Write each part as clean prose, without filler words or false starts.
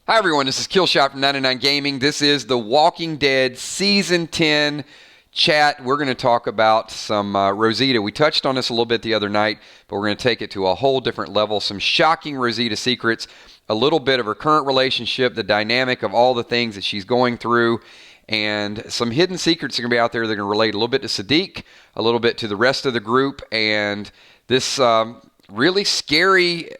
Hi everyone, this is Killshot from 99 Gaming. This is The Walking Dead Season 10 chat. We're going to talk about some Rosita. We touched on this a little bit the other night, but we're going to take it to a whole different level. Some shocking Rosita secrets, a little bit of her current relationship, the dynamic of all the things that she's going through, and some hidden secrets are going to be out there that are going to relate a little bit to Siddiq, a little bit to the rest of the group, and this really scary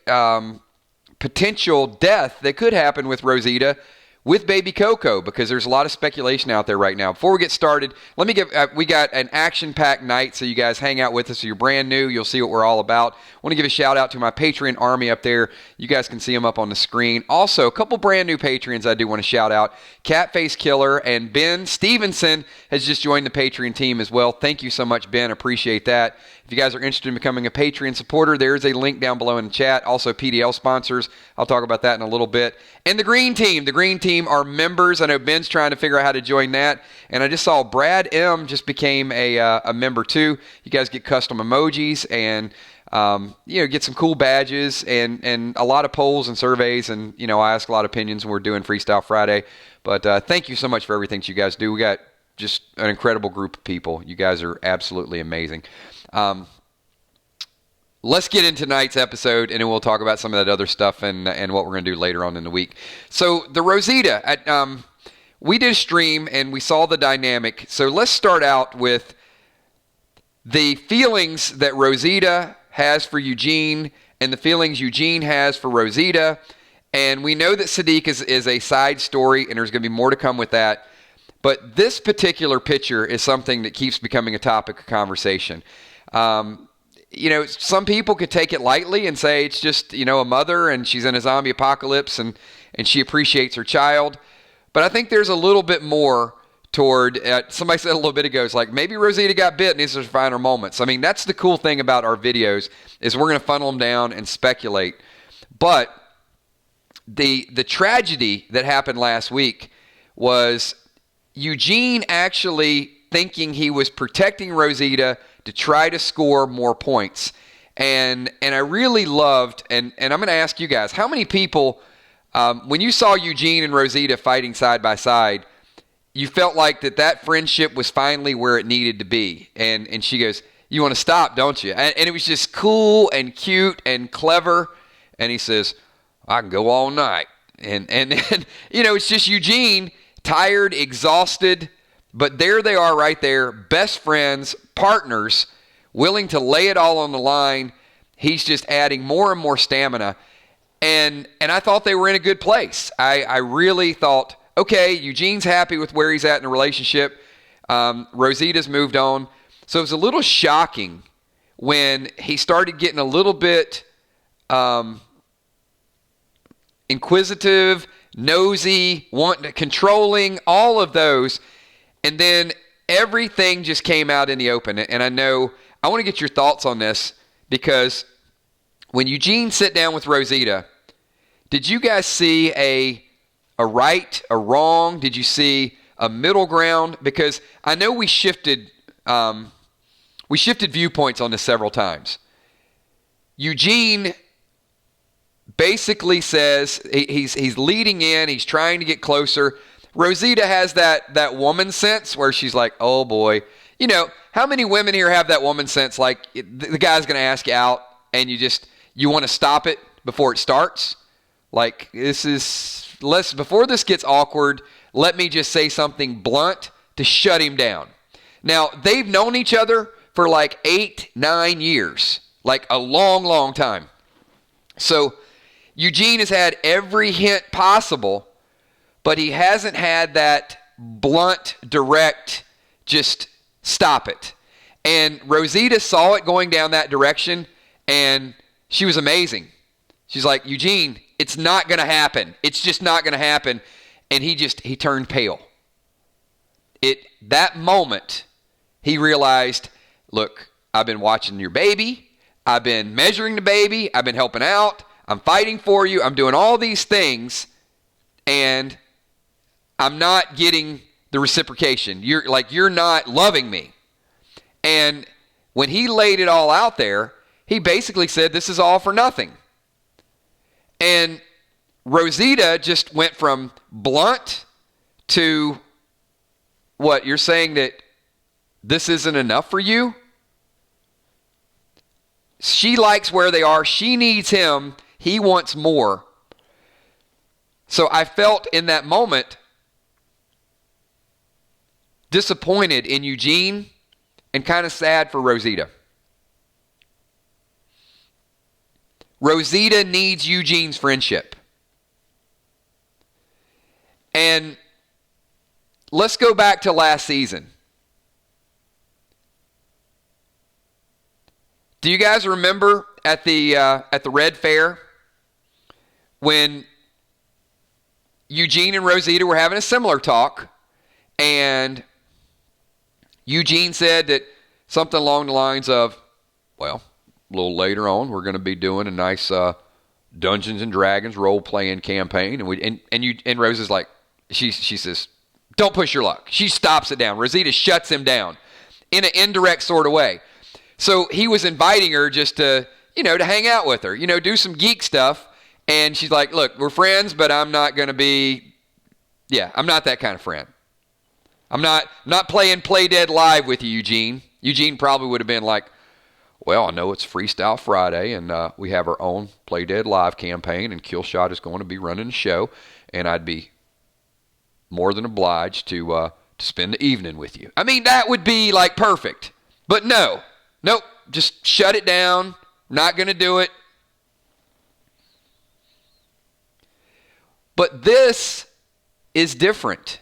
potential death that could happen with Rosita with baby Coco, because there's a lot of speculation out there right now. Before we get started, let me give we got an action-packed night, so you guys hang out with us. If you're brand new, you'll see what we're all about. I want to give a shout out to my Patreon army up there. You guys can see them up on the screen. Also, a couple brand new Patreons I do want to shout out. Catface Killer and Ben Stevenson has just joined the Patreon team as well. Thank you so much, Ben. Appreciate that. If you guys are interested in becoming a Patreon supporter, there's a link down below in the chat. Also, PDL sponsors. I'll talk about that in a little bit. And the Green Team. The Green Team are members. I know Ben's trying to figure out how to join that. And I just saw Brad M. just became a member too. You guys get custom emojis and get some cool badges and a lot of polls and surveys. And, I ask a lot of opinions when we're doing Freestyle Friday. But thank you so much for everything that you guys do. We got just an incredible group of people. You guys are absolutely amazing. Let's get into tonight's episode, and then we'll talk about some of that other stuff and what we're going to do later on in the week. So the Rosita, we did a stream, and we saw the dynamic. So let's start out with the feelings that Rosita has for Eugene and the feelings Eugene has for Rosita. And we know that Siddiq is a side story, and there's going to be more to come with that. But this particular picture is something that keeps becoming a topic of conversation. Some people could take it lightly and say it's just, a mother and she's in a zombie apocalypse and she appreciates her child. But I think there's a little bit more toward, somebody said a little bit ago, it's like maybe Rosita got bit and these are final moments. I mean, that's the cool thing about our videos is we're going to funnel them down and speculate. But the tragedy that happened last week was Eugene actually thinking he was protecting Rosita to try to score more points. And I really loved, and I'm going to ask you guys, how many people, when you saw Eugene and Rosita fighting side by side, you felt like that friendship was finally where it needed to be? And she goes, you want to stop, don't you? And it was just cool and cute and clever. And he says, I can go all night. And it's just Eugene, tired, exhausted, but there they are right there, best friends, partners, willing to lay it all on the line. He's just adding more and more stamina. And I thought they were in a good place. I really thought, okay, Eugene's happy with where he's at in the relationship. Rosita's moved on. So it was a little shocking when he started getting a little bit inquisitive, nosy, controlling, all of those. And then everything just came out in the open. And I want to get your thoughts on this, because when Eugene sat down with Rosita, did you guys see a right, a wrong? Did you see a middle ground? Because I know we shifted viewpoints on this several times. Eugene basically says he's leading in, he's trying to get closer. Rosita has that woman sense where she's like, oh boy. How many women here have that woman sense, like the guy's going to ask you out and you want to stop it before it starts? Like, before this gets awkward, let me just say something blunt to shut him down. Now, they've known each other for like 8-9 years, like a long, long time. So Eugene has had every hint possible, but he hasn't had that blunt, direct, just stop it. And Rosita saw it going down that direction, and she was amazing. She's like, Eugene, it's not going to happen. It's just not going to happen. And he turned pale. That moment, he realized, look, I've been watching your baby. I've been measuring the baby. I've been helping out. I'm fighting for you. I'm doing all these things, and I'm not getting the reciprocation. You're not loving me. And when he laid it all out there, he basically said, this is all for nothing. And Rosita just went from blunt to, what, you're saying that this isn't enough for you? She likes where they are. She needs him. He wants more. So I felt in that moment disappointed in Eugene and kind of sad for Rosita. Rosita needs Eugene's friendship. And let's go back to last season. Do you guys remember at the Red Fair when Eugene and Rosita were having a similar talk, and Eugene said that something along the lines of, well, a little later on we're going to be doing a nice Dungeons and Dragons role-playing campaign, and Rose is like, she says, don't push your luck. She stops it down. Rosita shuts him down in an indirect sort of way. So he was inviting her just to, to hang out with her, do some geek stuff. And she's like, look, we're friends, but I'm not going to be, I'm not that kind of friend. I'm not playing Play Dead Live with you, Eugene. Eugene probably would have been like, well, I know it's Freestyle Friday, and we have our own Play Dead Live campaign, and Killshot is going to be running the show, and I'd be more than obliged to spend the evening with you. I mean, that would be like perfect. But nope, just shut it down. Not going to do it. But this is different.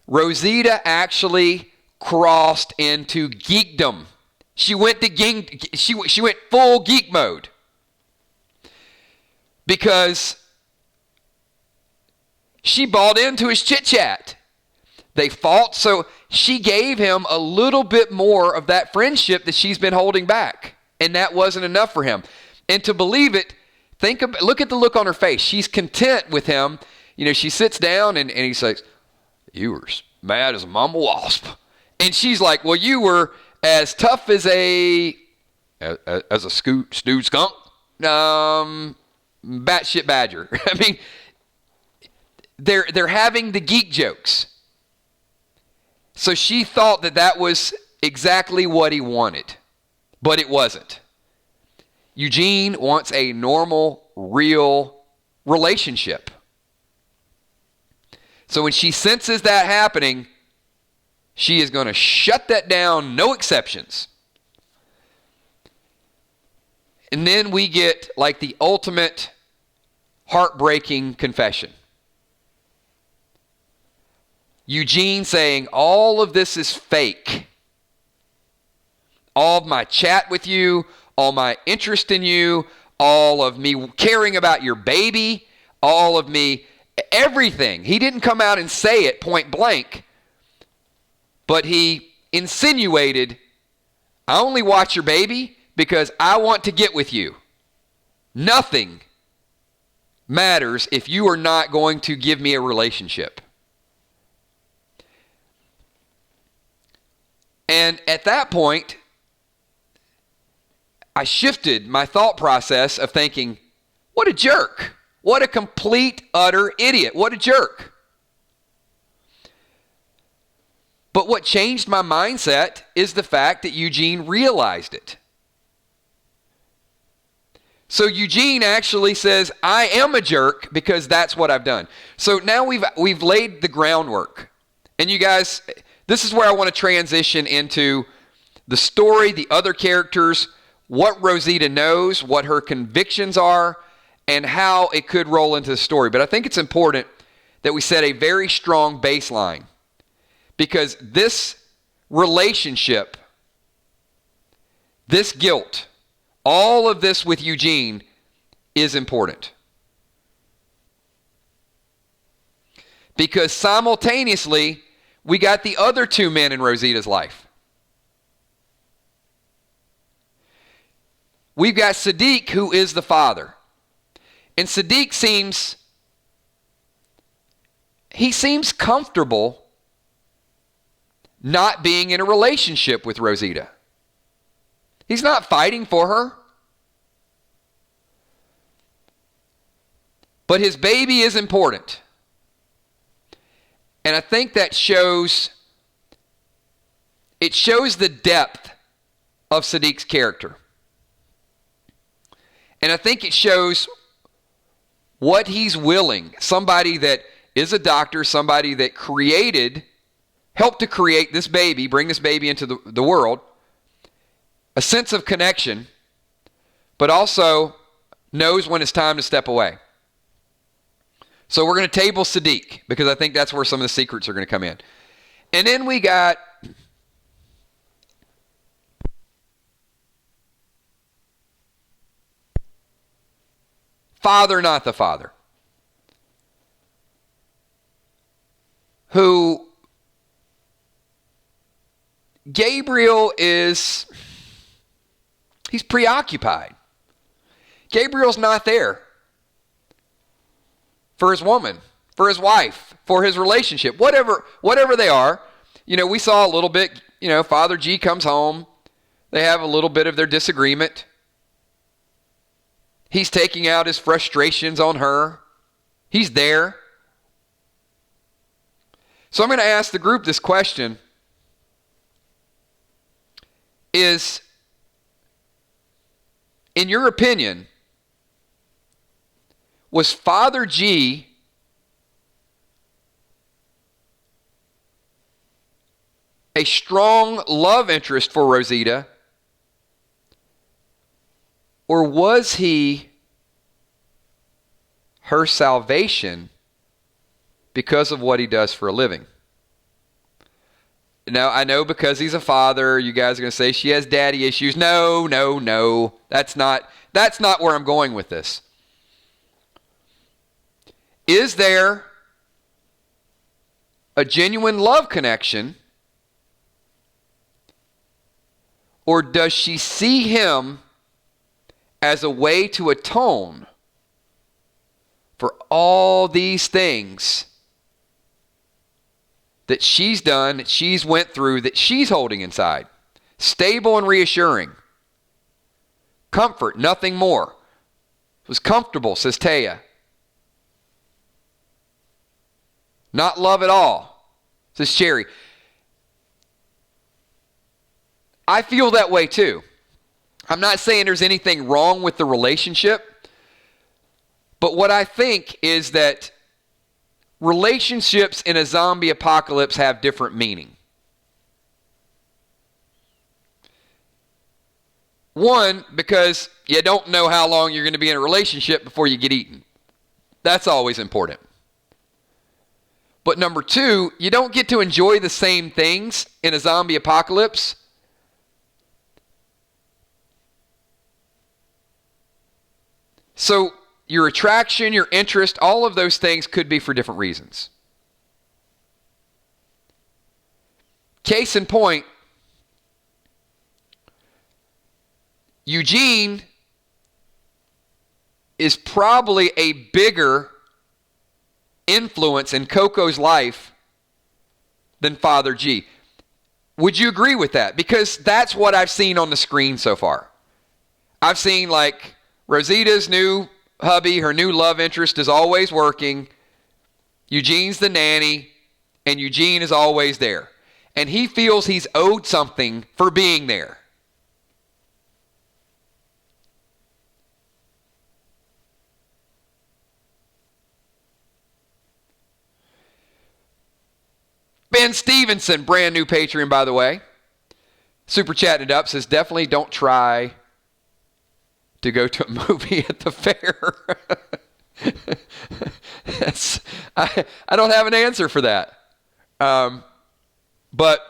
Rosita actually crossed into geekdom. She went she went full geek mode. Because she bought into his chit-chat. They fought, so she gave him a little bit more of that friendship that she's been holding back. And that wasn't enough for him. And to believe it, look at the look on her face. She's content with him. She sits down and he says, you were mad as a mama wasp. And she's like, well, you were as tough as a stewed skunk, batshit badger. I mean, they're having the geek jokes. So she thought that was exactly what he wanted, but it wasn't. Eugene wants a normal, real relationship. So when she senses that happening, she is going to shut that down, no exceptions. And then we get like the ultimate heartbreaking confession. Eugene saying, all of this is fake. All of my chat with you, all my interest in you, all of me caring about your baby, all of me, everything. He didn't come out and say it point blank, but he insinuated, I only watch your baby because I want to get with you. Nothing matters if you are not going to give me a relationship. And at that point, I shifted my thought process of thinking, what a jerk. What a complete, utter idiot. What a jerk. But what changed my mindset is the fact that Eugene realized it. So Eugene actually says, I am a jerk because that's what I've done. So now we've laid the groundwork. And you guys, this is where I want to transition into the story, the other characters, what Rosita knows, what her convictions are, and how it could roll into the story. But I think it's important that we set a very strong baseline, because this relationship, this guilt, all of this with Eugene is important. Because simultaneously, we got the other two men in Rosita's life. We've got Siddiq, who is the father. And Siddiq seems comfortable not being in a relationship with Rosita. He's not fighting for her. But his baby is important. And I think that shows the depth of Siddiq's character. And I think it shows what he's willing. Somebody that is a doctor, somebody that helped to create this baby, bring this baby into the world, a sense of connection, but also knows when it's time to step away. So we're going to table Siddiq because I think that's where some of the secrets are going to come in. And then we got father, not the father, who Gabriel he's preoccupied. Gabriel's not there for his woman, for his wife, for his relationship, whatever they are. We saw a little bit, Father G comes home. They have a little bit of their disagreement. He's taking out his frustrations on her. He's there. So I'm going to ask the group this question. Is, in your opinion, was Father G a strong love interest for Rosita, or was he her salvation because of what he does for a living? Now, I know because he's a father, you guys are going to say she has daddy issues. No. That's not where I'm going with this. Is there a genuine love connection, or does she see him as a way to atone for all these things that she's done, that she's went through, that she's holding inside? Stable and reassuring. Comfort, nothing more. It was comfortable, says Taya. Not love at all, says Sherry. I feel that way too. I'm not saying there's anything wrong with the relationship, but what I think is that relationships in a zombie apocalypse have different meaning. One, because you don't know how long you're going to be in a relationship before you get eaten. That's always important. But number two, you don't get to enjoy the same things in a zombie apocalypse. So your attraction, your interest, all of those things could be for different reasons. Case in point, Eugene is probably a bigger influence in Coco's life than Father G. Would you agree with that? Because that's what I've seen on the screen so far. I've seen like Rosita's new hubby, her new love interest is always working. Eugene's the nanny, and Eugene is always there. And he feels he's owed something for being there. Ben Stevenson, brand new Patreon, by the way. Super chatting it up, says definitely don't try to go to a movie at the fair. I don't have an answer for that. But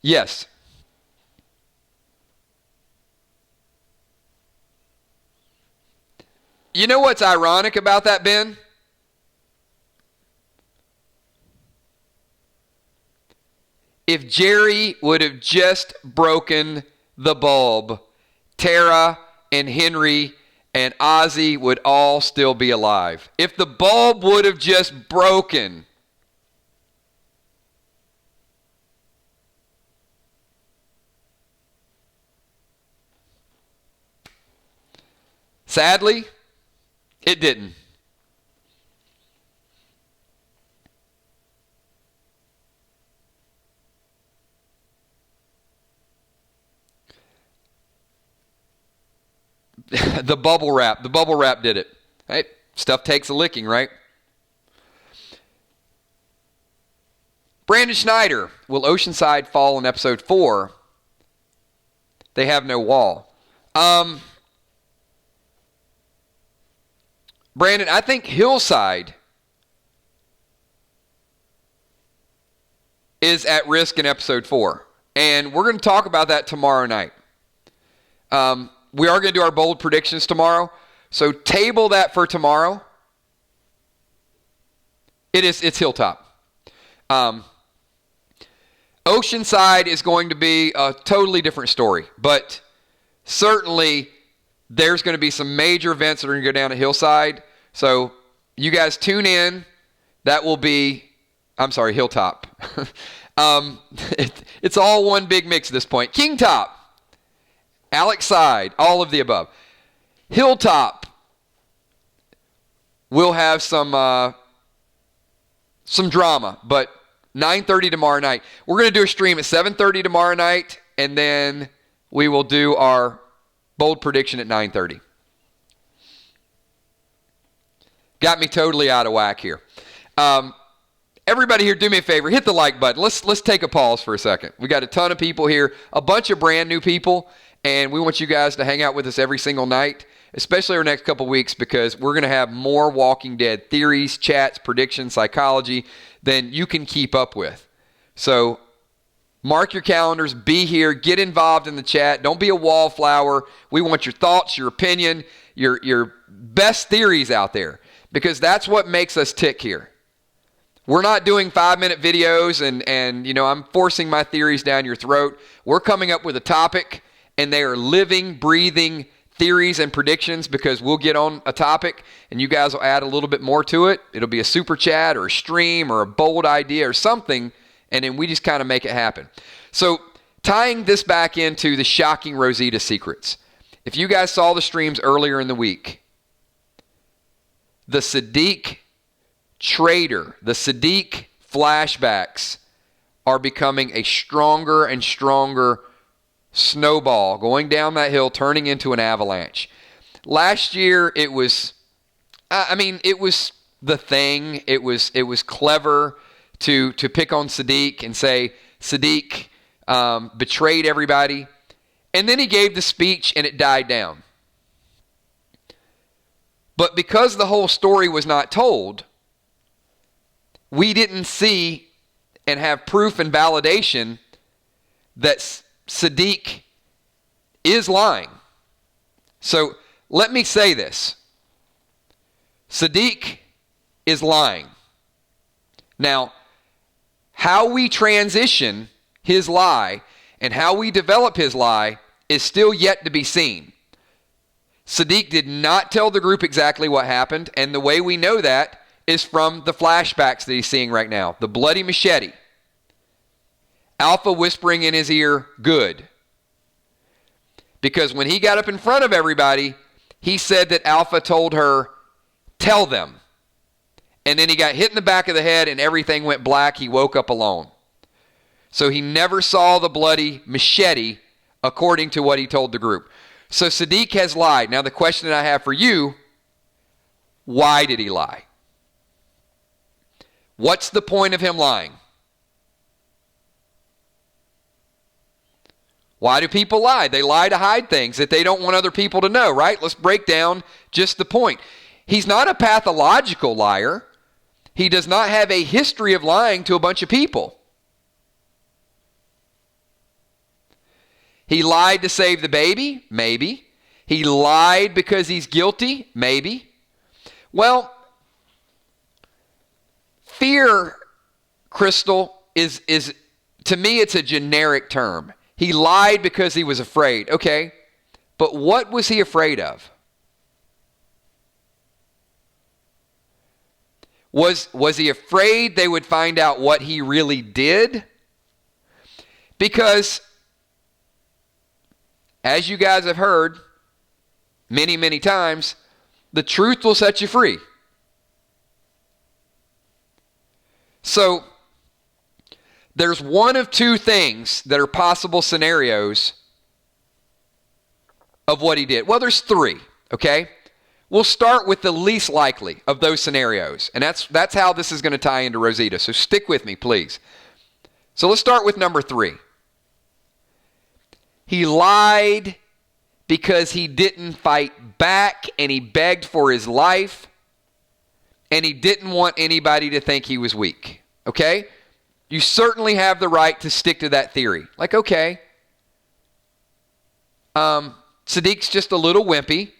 yes. You know what's ironic about that, Ben? If Jerry would have just broken the bulb, Tara and Henry and Ozzy would all still be alive. If the bulb would have just broken. Sadly, it didn't. The bubble wrap did it. Right? Stuff takes a licking, right? Brandon Schneider, will Oceanside fall in episode 4? They have no wall. Brandon, I think Hillside is at risk in episode 4. And we're going to talk about that tomorrow night. We are going to do our bold predictions tomorrow. So table that for tomorrow. It's Hilltop. Oceanside is going to be a totally different story. But certainly there's going to be some major events that are going to go down at Hillside. So you guys tune in. That will be, Hilltop. It's all one big mix at this point. Kingtop, Alex Side, all of the above. Hilltop will have some drama, but 9:30 tomorrow night. We're going to do a stream at 7:30 tomorrow night, and then we will do our bold prediction at 9:30. Got me totally out of whack here. Everybody here, do me a favor. Hit the like button. Let's take a pause for a second. We got a ton of people here, a bunch of brand new people, and we want you guys to hang out with us every single night, especially our next couple weeks, because we're going to have more Walking Dead theories, chats, predictions, psychology than you can keep up with. So mark your calendars, be here, get involved in the chat. Don't be a wallflower. We want your thoughts, your opinion, your best theories out there, because that's what makes us tick here. We're not doing 5-minute videos and I'm forcing my theories down your throat. We're coming up with a topic, and they are living, breathing theories and predictions, because we'll get on a topic and you guys will add a little bit more to it. It'll be a super chat or a stream or a bold idea or something, and then we just kind of make it happen. So tying this back into the shocking Rosita secrets. If you guys saw the streams earlier in the week, the Siddiq trader, the Siddiq flashbacks are becoming a stronger and stronger snowball going down that hill, turning into an avalanche. Last year, it was the thing. It was clever to pick on Siddiq and say Siddiq betrayed everybody. And then he gave the speech and it died down. But because the whole story was not told, we didn't see and have proof and validation that Siddiq is lying. So let me say this. Siddiq is lying. Now, how we transition his lie and how we develop his lie is still yet to be seen. Siddiq did not tell the group exactly what happened, and the way we know that is from the flashbacks that he's seeing right now. The bloody machete. Alpha whispering in his ear, good. Because when he got up in front of everybody, he said that Alpha told her, tell them. And then he got hit in the back of the head and everything went black. He woke up alone. So he never saw the bloody machete according to what he told the group. So Siddiq has lied. Now the question that I have for you, why did he lie? What's the point of him lying? Why do people lie? They lie to hide things that they don't want other people to know, right? Let's break down just the point. He's not a pathological liar. He does not have a history of lying to a bunch of people. He lied to save the baby? Maybe. He lied because he's guilty? Maybe. Well, fear, Crystal, is to me, it's a generic term. He lied because he was afraid. Okay, but what was he afraid of? Was he afraid they would find out what he really did? Because, as you guys have heard, many, many times, the truth will set you free. So there's one of two things that are possible scenarios of what he did. Well, there's three, okay? We'll start with the least likely of those scenarios. And that's how this is going to tie into Rosita. So stick with me, please. So let's start with number 3. He lied because he didn't fight back and he begged for his life and he didn't want anybody to think he was weak. Okay? You certainly have the right to stick to that theory. Like, okay, Siddiq's just a little wimpy.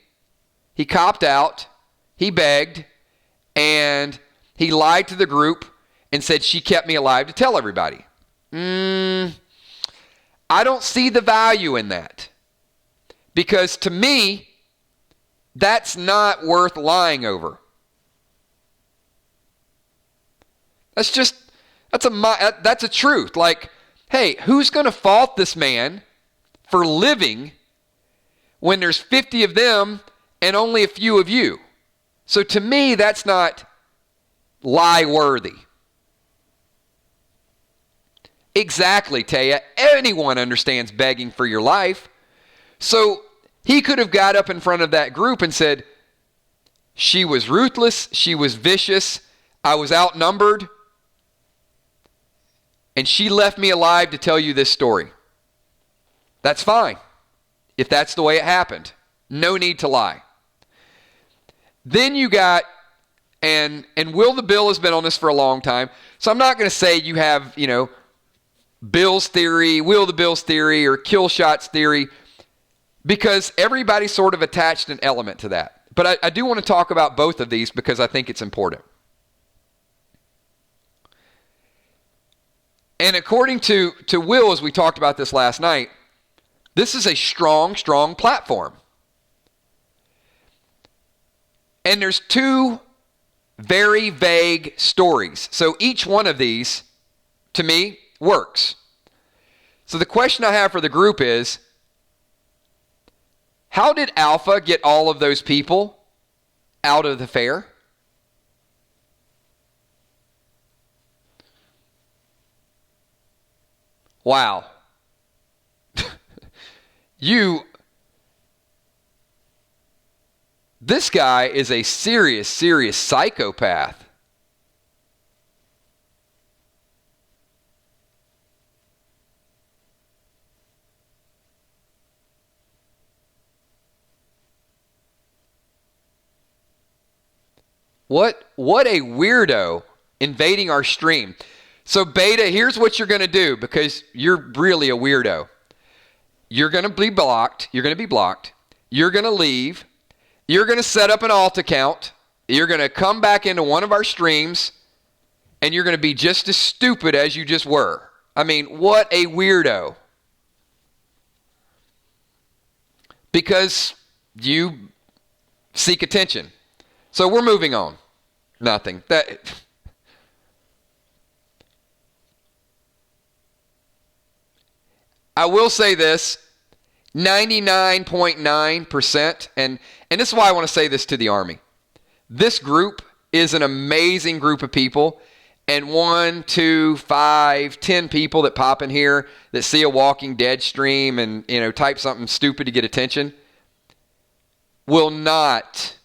He copped out, he begged, and he lied to the group and said she kept me alive to tell everybody. I don't see the value in that. Because to me, that's not worth lying over. That's a truth. Like, hey, who's going to fault this man for living when there's 50 of them and only a few of you? So to me, that's not lie worthy. Exactly, Taya. Anyone understands begging for your life. So he could have got up in front of that group and said, she was ruthless, she was vicious, I was outnumbered, and she left me alive to tell you this story. That's fine, if that's the way it happened. No need to lie. Then you got, and Will the Bill has been on this for a long time, so I'm not going to say you have, Bill's theory, Will the Bill's theory, or Kill Shot's theory, because everybody sort of attached an element to that. But I do want to talk about both of these because I think it's important. And according to Will, as we talked about this last night, this is a strong, strong platform. And there's 2 very vague stories. So each one of these, to me, works. So the question I have for the group is, how did Alpha get all of those people out of the fair? Wow. This guy is a serious, serious psychopath. What a weirdo invading our stream. So Beta, here's what you're going to do because you're really a weirdo. You're going to be blocked. You're going to leave. You're going to set up an alt account. You're going to come back into one of our streams and you're going to be just as stupid as you just were. I mean, what a weirdo. Because you seek attention. So we're moving on. Nothing. I will say this, 99.9%, and this is why I want to say this to the Army. This group is an amazing group of people, and 1, 2, 5, 10 people that pop in here that see a Walking Dead stream and type something stupid to get attention will not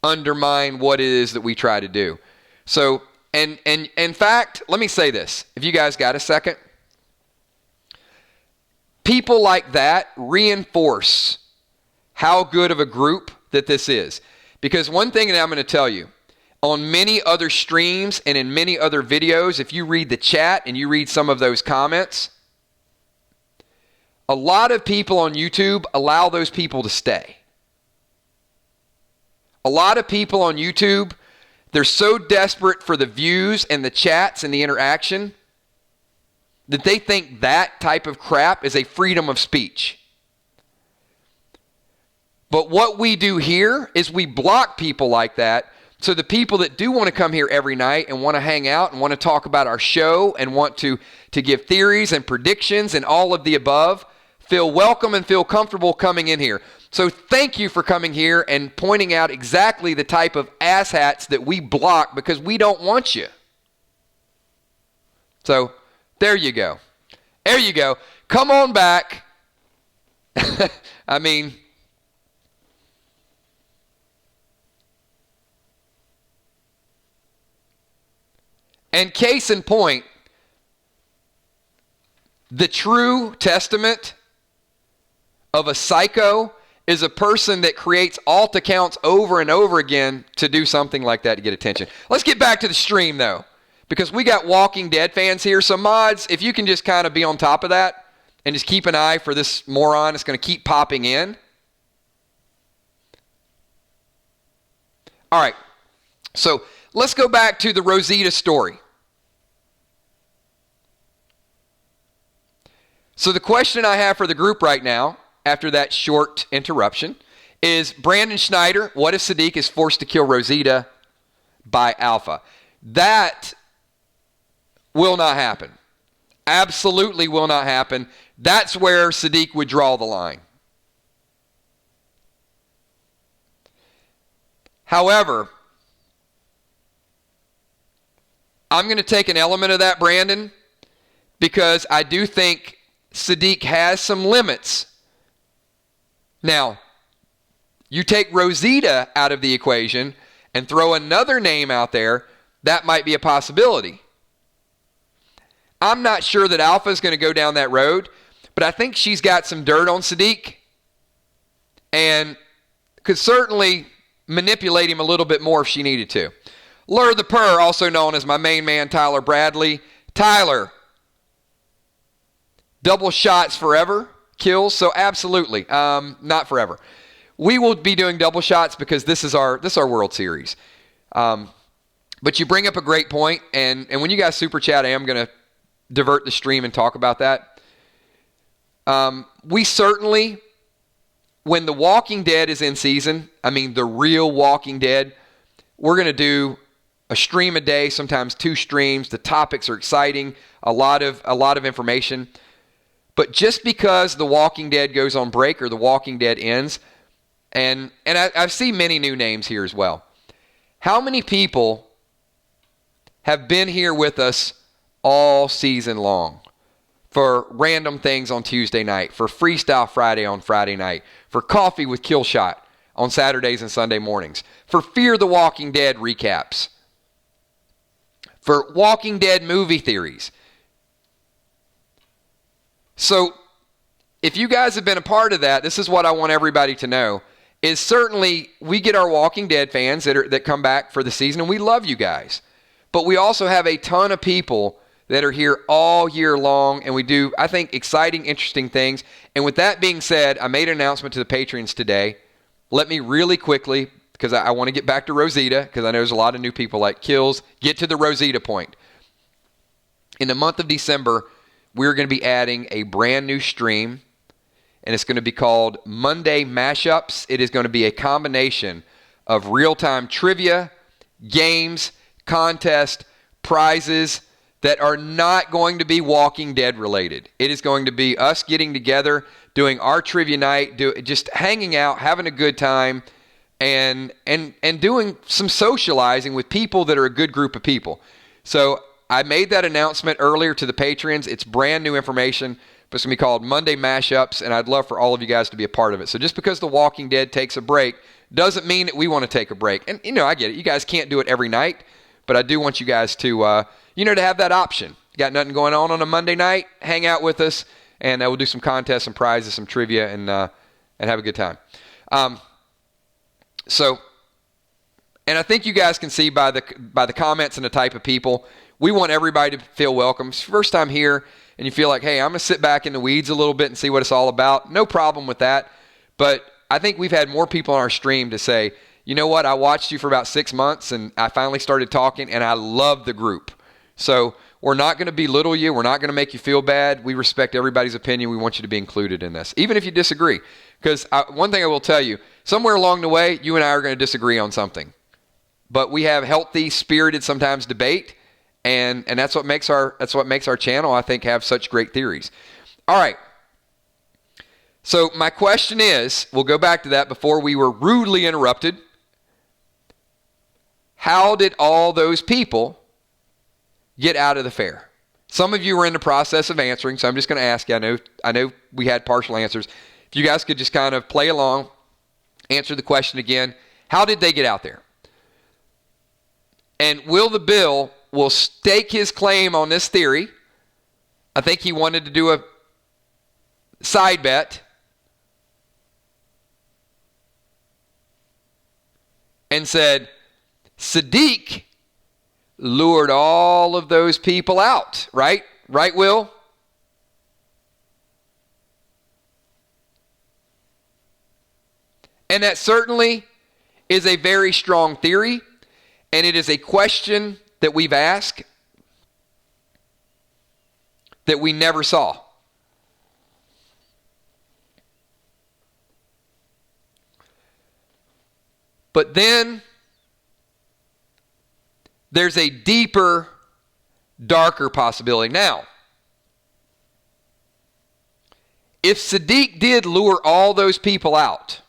undermine what it is that we try to do. So, and in fact, let me say this. If you guys got a second, people like that reinforce how good of a group that this is. Because one thing that I'm going to tell you, on many other streams and in many other videos, if you read the chat and you read some of those comments, a lot of people on YouTube allow those people to stay. A lot of people on YouTube, they're so desperate for the views and the chats and the interaction that they think that type of crap is a freedom of speech. But what we do here is we block people like that, so the people that do want to come here every night and want to hang out and want to talk about our show and want to give theories and predictions and all of the above feel welcome and feel comfortable coming in here. So thank you for coming here and pointing out exactly the type of asshats that we block because we don't want you. So there you go. There you go. Come on back. I mean, and case in point, the true testament of a psycho is a person that creates alt accounts over and over again to do something like that to get attention. Let's get back to the stream, though, because we got Walking Dead fans here. So, mods, if you can just kind of be on top of that and just keep an eye for this moron, it's going to keep popping in. All right. So, let's go back to the Rosita story. So, the question I have for the group right now, after that short interruption, is Brandon Schneider, what if Siddiq is forced to kill Rosita by Alpha? That will not happen. Absolutely will not happen. That's where Siddiq would draw the line. However, I'm going to take an element of that, Brandon, because I do think Siddiq has some limits. Now, you take Rosita out of the equation and throw another name out there, that might be a possibility. I'm not sure that Alpha is going to go down that road, but I think she's got some dirt on Siddiq and could certainly manipulate him a little bit more if she needed to. Lure the Purr, also known as my main man, Tyler Bradley. Tyler, double shots forever. Kills, so absolutely, not forever. We will be doing double shots because this is our World Series. But you bring up a great point, and when you guys super chat, I am going to divert the stream and talk about that. We certainly, when The Walking Dead is in season, I mean the real Walking Dead, we're going to do a stream a day, sometimes 2 streams. The topics are exciting, a lot of information. But just because The Walking Dead goes on break or The Walking Dead ends, and I've seen many new names here as well. How many people have been here with us all season long for random things on Tuesday night, for Freestyle Friday on Friday night, for Coffee with Killshot on Saturdays and Sunday mornings, for Fear the Walking Dead recaps, for Walking Dead movie theories? So if you guys have been a part of that, this is what I want everybody to know, is certainly we get our Walking Dead fans that come back for the season, and we love you guys. But we also have a ton of people that are here all year long, and we do, I think, exciting, interesting things. And with that being said, I made an announcement to the patrons today. Let me really quickly, because I want to get back to Rosita, because I know there's a lot of new people like Kills, get to the Rosita point. In the month of December, we're going to be adding a brand new stream, and it's going to be called Monday Mashups. It is going to be a combination of real-time trivia, games, contests, prizes that are not going to be Walking Dead related. It is going to be us getting together, doing our trivia night, just hanging out, having a good time, and doing some socializing with people that are a good group of people. So I made that announcement earlier to the patrons. It's brand new information, but it's going to be called Monday Mashups, and I'd love for all of you guys to be a part of it. So just because The Walking Dead takes a break doesn't mean that we want to take a break. And, I get it. You guys can't do it every night, but I do want you guys to, to have that option. Got nothing going on a Monday night? Hang out with us, and we'll do some contests, some prizes, some trivia, and have a good time. And I think you guys can see by the comments and the type of people, we want everybody to feel welcome. It's your first time here and you feel like, hey, I'm going to sit back in the weeds a little bit and see what it's all about. No problem with that. But I think we've had more people on our stream to say, you know what, I watched you for about 6 months and I finally started talking and I love the group. So we're not going to belittle you. We're not going to make you feel bad. We respect everybody's opinion. We want you to be included in this, even if you disagree. Because one thing I will tell you, somewhere along the way, you and I are going to disagree on something. But we have healthy, spirited, sometimes debate. And that's what makes our channel, I think, have such great theories. All right. So my question is, we'll go back to that before we were rudely interrupted. How did all those people get out of the fair? Some of you were in the process of answering, so I'm just going to ask you. I know we had partial answers. If you guys could just kind of play along, answer the question again. How did they get out there? And Will the Bill will stake his claim on this theory. I think he wanted to do a side bet. And said, Siddiq lured all of those people out, right? Right, Will? And that certainly is a very strong theory, and it is a question that we've asked that we never saw. But then there's a deeper, darker possibility. Now, if Siddiq did lure all those people out,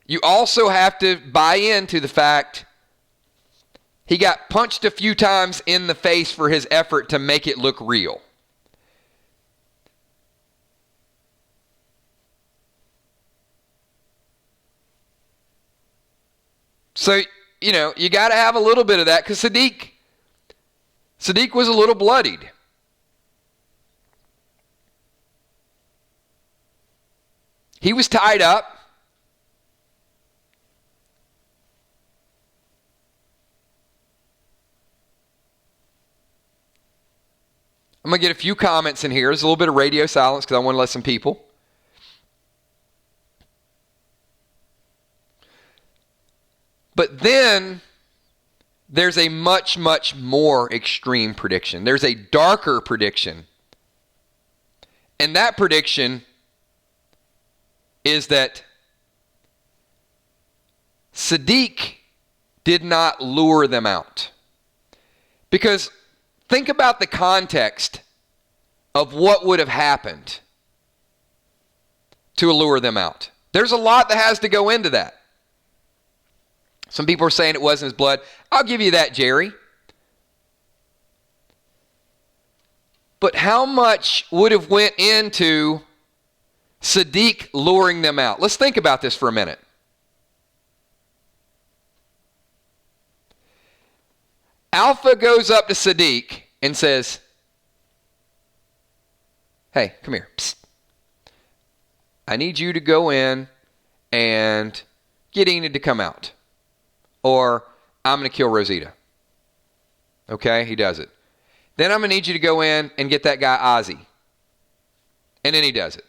you also have to buy into the fact he got punched a few times in the face for his effort to make it look real. So, you got to have a little bit of that because Siddiq was a little bloodied. He was tied up. I'm going to get a few comments in here. There's a little bit of radio silence because I want to let some people. But then there's a much, much more extreme prediction. There's a darker prediction. And that prediction is that Siddiq did not lure them out. Because think about the context of what would have happened to lure them out. There's a lot that has to go into that. Some people are saying it wasn't his blood. I'll give you that, Jerry. But how much would have went into Siddiq luring them out? Let's think about this for a minute. Alpha goes up to Siddiq and says, hey, come here. Psst. I need you to go in and get Enid to come out. Or I'm going to kill Rosita. Okay, he does it. Then I'm going to need you to go in and get that guy Ozzy. And then he does it.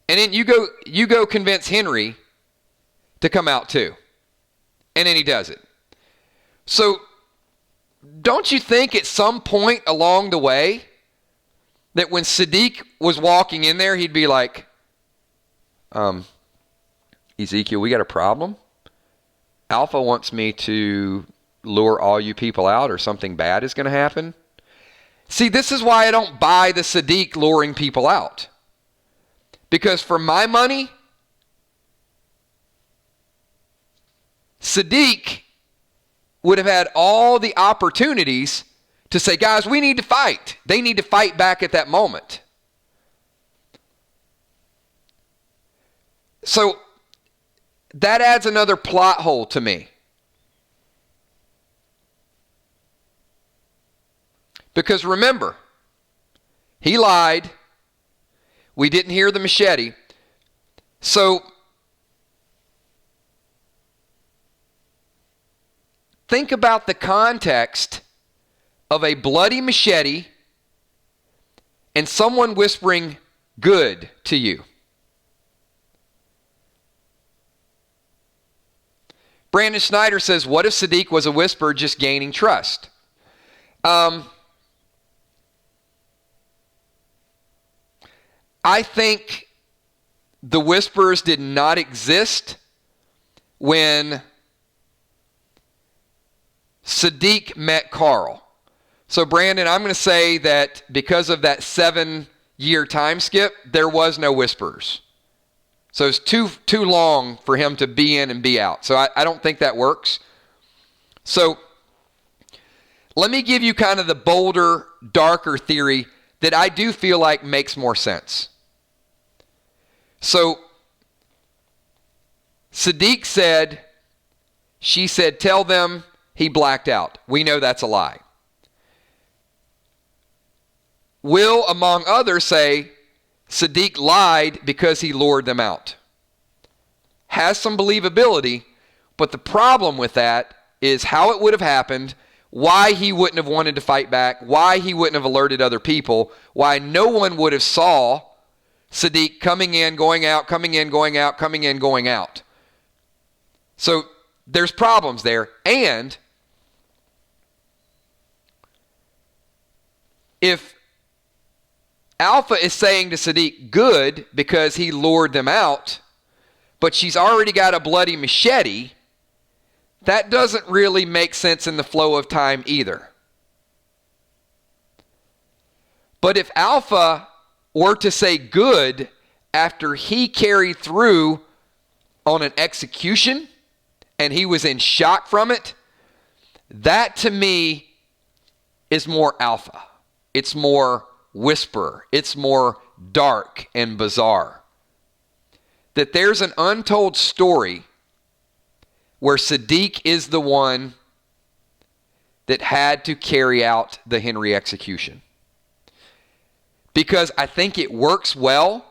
And then you go convince Henry to come out too. And then he does it. So don't you think at some point along the way that when Siddiq was walking in there, he'd be like, Ezekiel, we got a problem? Alpha wants me to lure all you people out or something bad is going to happen. See, this is why I don't buy the Siddiq luring people out. Because for my money, Siddiq would have had all the opportunities to say, guys, we need to fight. They need to fight back at that moment. So that adds another plot hole to me. Because remember, he lied. We didn't hear the machete. So think about the context of a bloody machete and someone whispering good to you. Brandon Snyder says, what if Siddiq was a whisperer just gaining trust? I think the whispers did not exist when Siddiq met Carl. So Brandon, I'm going to say that because of that 7 year time skip, there was no whisperers. So it's too long for him to be in and be out. So I don't think that works. So let me give you kind of the bolder, darker theory that I do feel like makes more sense. So Siddiq said, she said, tell them he blacked out. We know that's a lie. Will, among others, say Siddiq lied because he lured them out. Has some believability, but the problem with that is how it would have happened, why he wouldn't have wanted to fight back, why he wouldn't have alerted other people, why no one would have saw Siddiq coming in, going out, coming in, going out, coming in, going out. So there's problems there. And if Alpha is saying to Siddiq, good, because he lured them out, but she's already got a bloody machete, that doesn't really make sense in the flow of time either. But if Alpha were to say good after he carried through on an execution and he was in shock from it, that to me is more Alpha. It's more whisper. It's more dark and bizarre. That there's an untold story where Siddiq is the one that had to carry out the Henry execution. Because I think it works well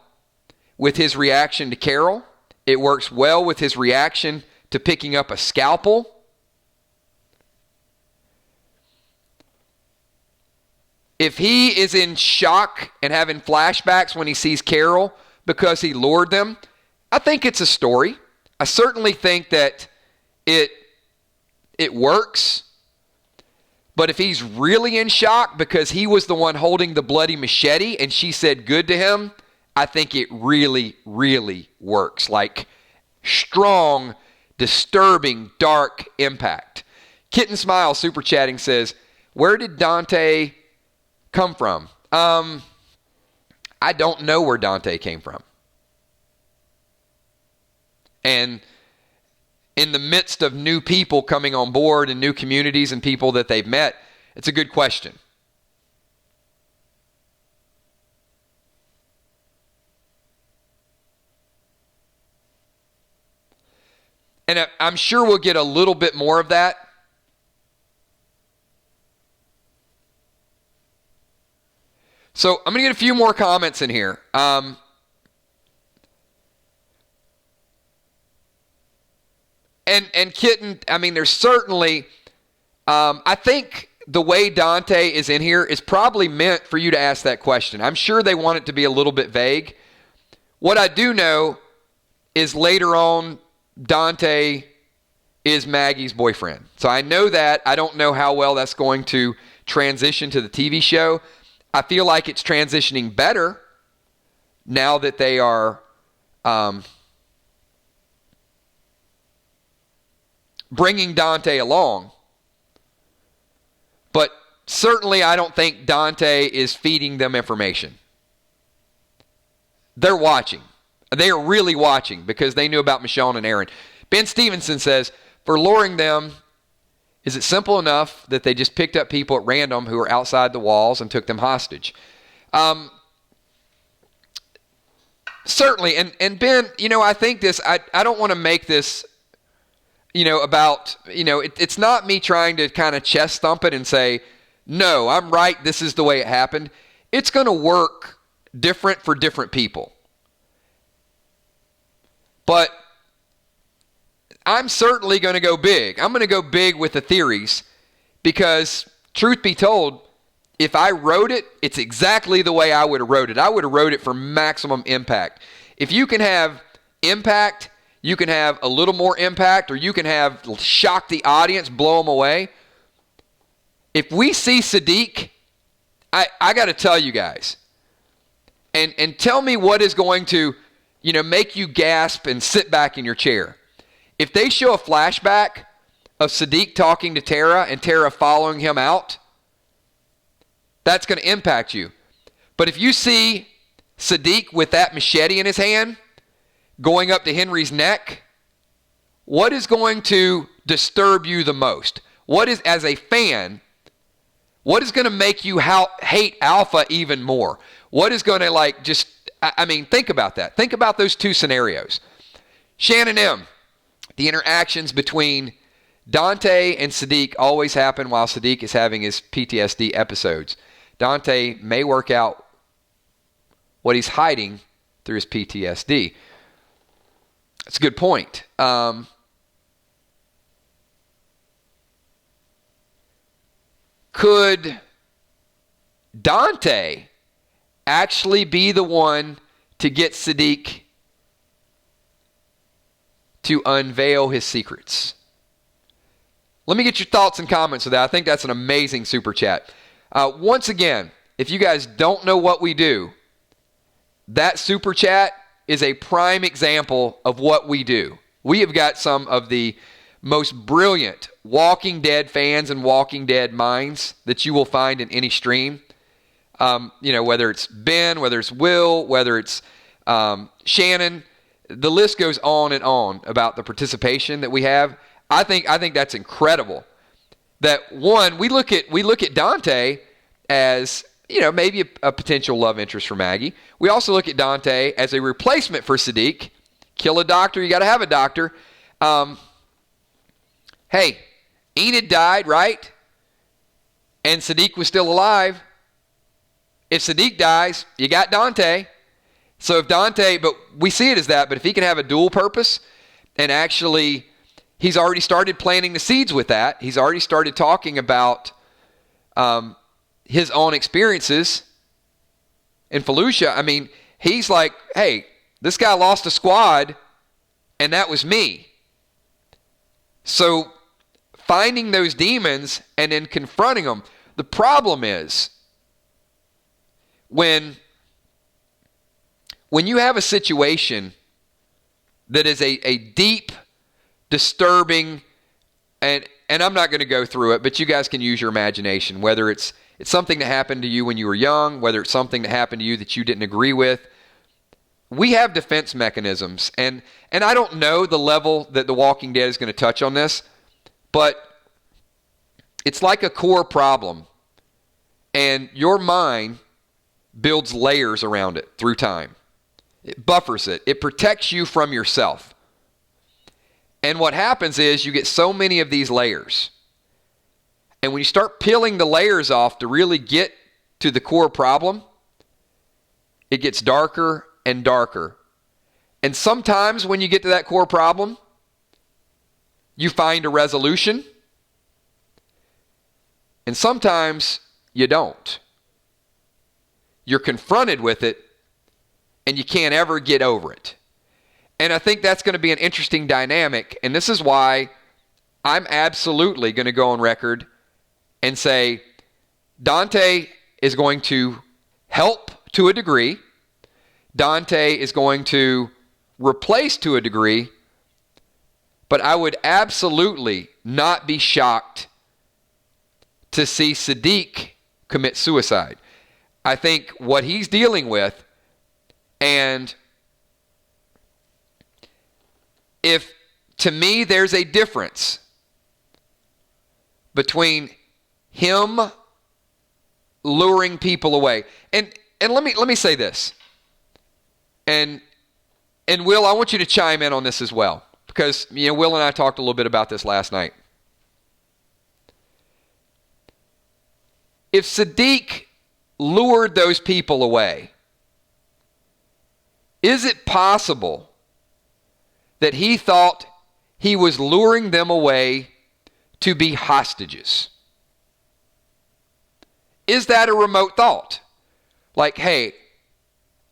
with his reaction to Carol. It works well with his reaction to picking up a scalpel. If he is in shock and having flashbacks when he sees Carol because he lured them, I think it's a story. I certainly think that it works. But if he's really in shock because he was the one holding the bloody machete and she said good to him, I think it really, really works. Like strong, disturbing, dark impact. Kitten Smile super chatting says, where did Dante come from? I don't know where Dante came from. And in the midst of new people coming on board and new communities and people that they've met, it's a good question. And I'm sure we'll get a little bit more of that. So I'm going to get a few more comments in here. And Kitten, I mean, there's certainly, I think the way Dante is in here is probably meant for you to ask that question. I'm sure they want it to be a little bit vague. What I do know is later on, Dante is Maggie's boyfriend. So I know that. I don't know how well that's going to transition to the TV show. I feel like it's transitioning better now that they are bringing Dante along. But certainly I don't think Dante is feeding them information. They're watching. They are really watching because they knew about Michonne and Aaron. Ben Stevenson says, for luring them, is it simple enough that they just picked up people at random who were outside the walls and took them hostage? Certainly. And Ben, I think this, I don't want to make this, about, it's not me trying to kind of chest thump it and say, no, I'm right, this is the way it happened. It's going to work different for different people. But I'm certainly going to go big. I'm going to go big with the theories because, truth be told, if I wrote it, it's exactly the way I would have wrote it. I would have wrote it for maximum impact. If you can have impact, you can have a little more impact, or you can have shock the audience, blow them away. If we see Siddiq, I got to tell you guys, and tell me what is going to make you gasp and sit back in your chair. If they show a flashback of Siddiq talking to Tara and Tara following him out, that's going to impact you. But if you see Siddiq with that machete in his hand, going up to Henry's neck, what is going to disturb you the most? What is, as a fan, what is going to make you hate Alpha even more? What is going to think about that. Think about those two scenarios. Shannon M., the interactions between Dante and Siddiq always happen while Siddiq is having his PTSD episodes. Dante may work out what he's hiding through his PTSD. That's a good point. Could Dante actually be the one to get Siddiq to unveil his secrets? Let me get your thoughts and comments of that. I think that's an amazing super chat. Once again, if you guys don't know what we do, that super chat is a prime example of what we do. We have got some of the most brilliant Walking Dead fans and Walking Dead minds that you will find in any stream. Whether it's Ben, whether it's Will, whether it's Shannon, the list goes on and on about the participation that we have. I think that's incredible. That one, we look at Dante as maybe a potential love interest for Maggie. We also look at Dante as a replacement for Siddiq. Kill a doctor, you got to have a doctor. Hey, Enid died, right? And Siddiq was still alive. If Siddiq dies, you got Dante. So if Dante, but we see it as that, but if he can have a dual purpose, and actually he's already started planting the seeds with that. He's already started talking about his own experiences in Fallujah. I mean, he's like, hey, this guy lost a squad, and that was me. So finding those demons and then confronting them. The problem is when you have a situation that is a deep, disturbing, and I'm not going to go through it, but you guys can use your imagination, whether it's something that happened to you when you were young, whether it's something that happened to you that you didn't agree with. We have defense mechanisms, and I don't know the level that The Walking Dead is going to touch on this, but it's like a core problem, and your mind builds layers around it through time. It buffers it. It protects you from yourself. And what happens is you get so many of these layers. And when you start peeling the layers off to really get to the core problem, it gets darker and darker. And sometimes when you get to that core problem, you find a resolution. And sometimes you don't. You're confronted with it, and you can't ever get over it. And I think that's going to be an interesting dynamic. And this is why I'm absolutely going to go on record and say Dante is going to help to a degree. Dante is going to replace to a degree. But I would absolutely not be shocked to see Siddiq commit suicide. I think what he's dealing with, and if to me there's a difference between him luring people away, and let me say this, and Will, I want you to chime in on this as well, because Will and I talked a little bit about this last night. If Siddiq lured those people away, is it possible that he thought he was luring them away to be hostages? Is that a remote thought? Like, hey,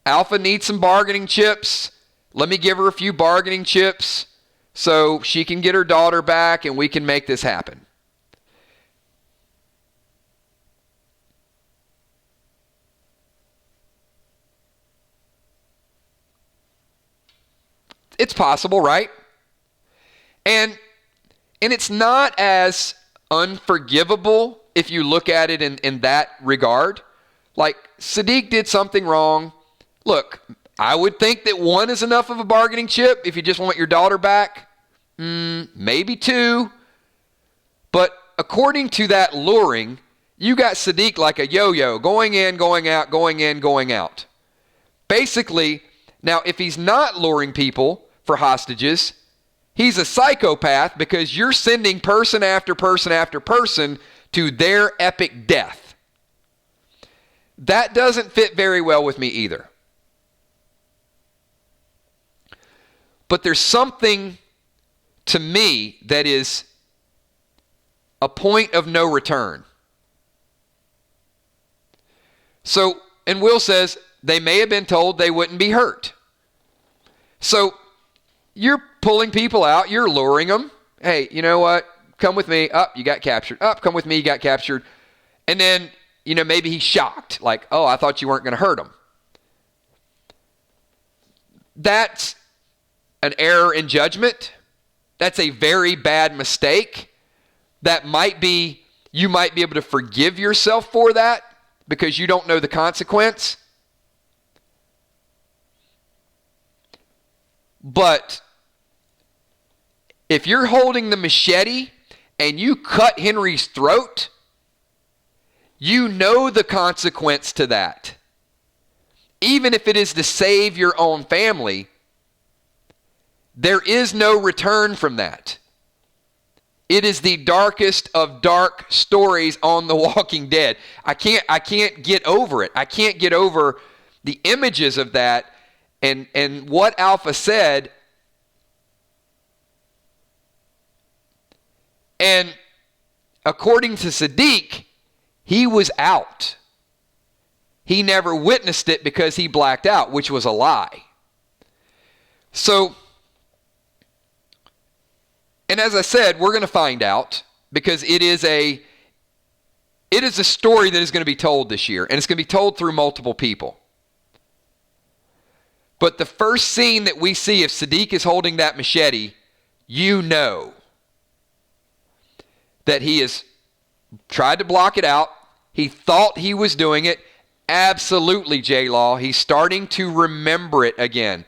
Alpha needs some bargaining chips. Let me give her a few bargaining chips so she can get her daughter back and we can make this happen. It's possible, right? And it's not as unforgivable if you look at it in that regard. Like, Siddiq did something wrong. Look, I would think that 1 is enough of a bargaining chip if you just want your daughter back. Maybe 2. But according to that luring, you got Siddiq like a yo-yo, going in, going out, going in, going out. Basically, now if he's not luring people for hostages, he's a psychopath because you're sending person after person after person to their epic death. That doesn't fit very well with me either. But there's something to me that is a point of no return. So, and Will says, they may have been told they wouldn't be hurt. So, you're pulling people out, you're luring them. Hey, you know what? Come with me. Up, you got captured. Up, come with me, you got captured. And then, maybe he's shocked. Like, oh, I thought you weren't going to hurt him. That's an error in judgment. That's a very bad mistake. You might be able to forgive yourself for that because you don't know the consequence. But if you're holding the machete and you cut Henry's throat, you know the consequence to that. Even if it is to save your own family, there is no return from that. It is the darkest of dark stories on The Walking Dead. I can't get over it. I can't get over the images of that and what Alpha said. And according to Siddiq, he was out. He never witnessed it because he blacked out, which was a lie. So, and as I said, we're going to find out because it is a story that is going to be told this year, and it's going to be told through multiple people. But the first scene that we see, if Siddiq is holding that machete, you know that he has tried to block it out. He thought he was doing it. Absolutely, J-Law. He's starting to remember it again.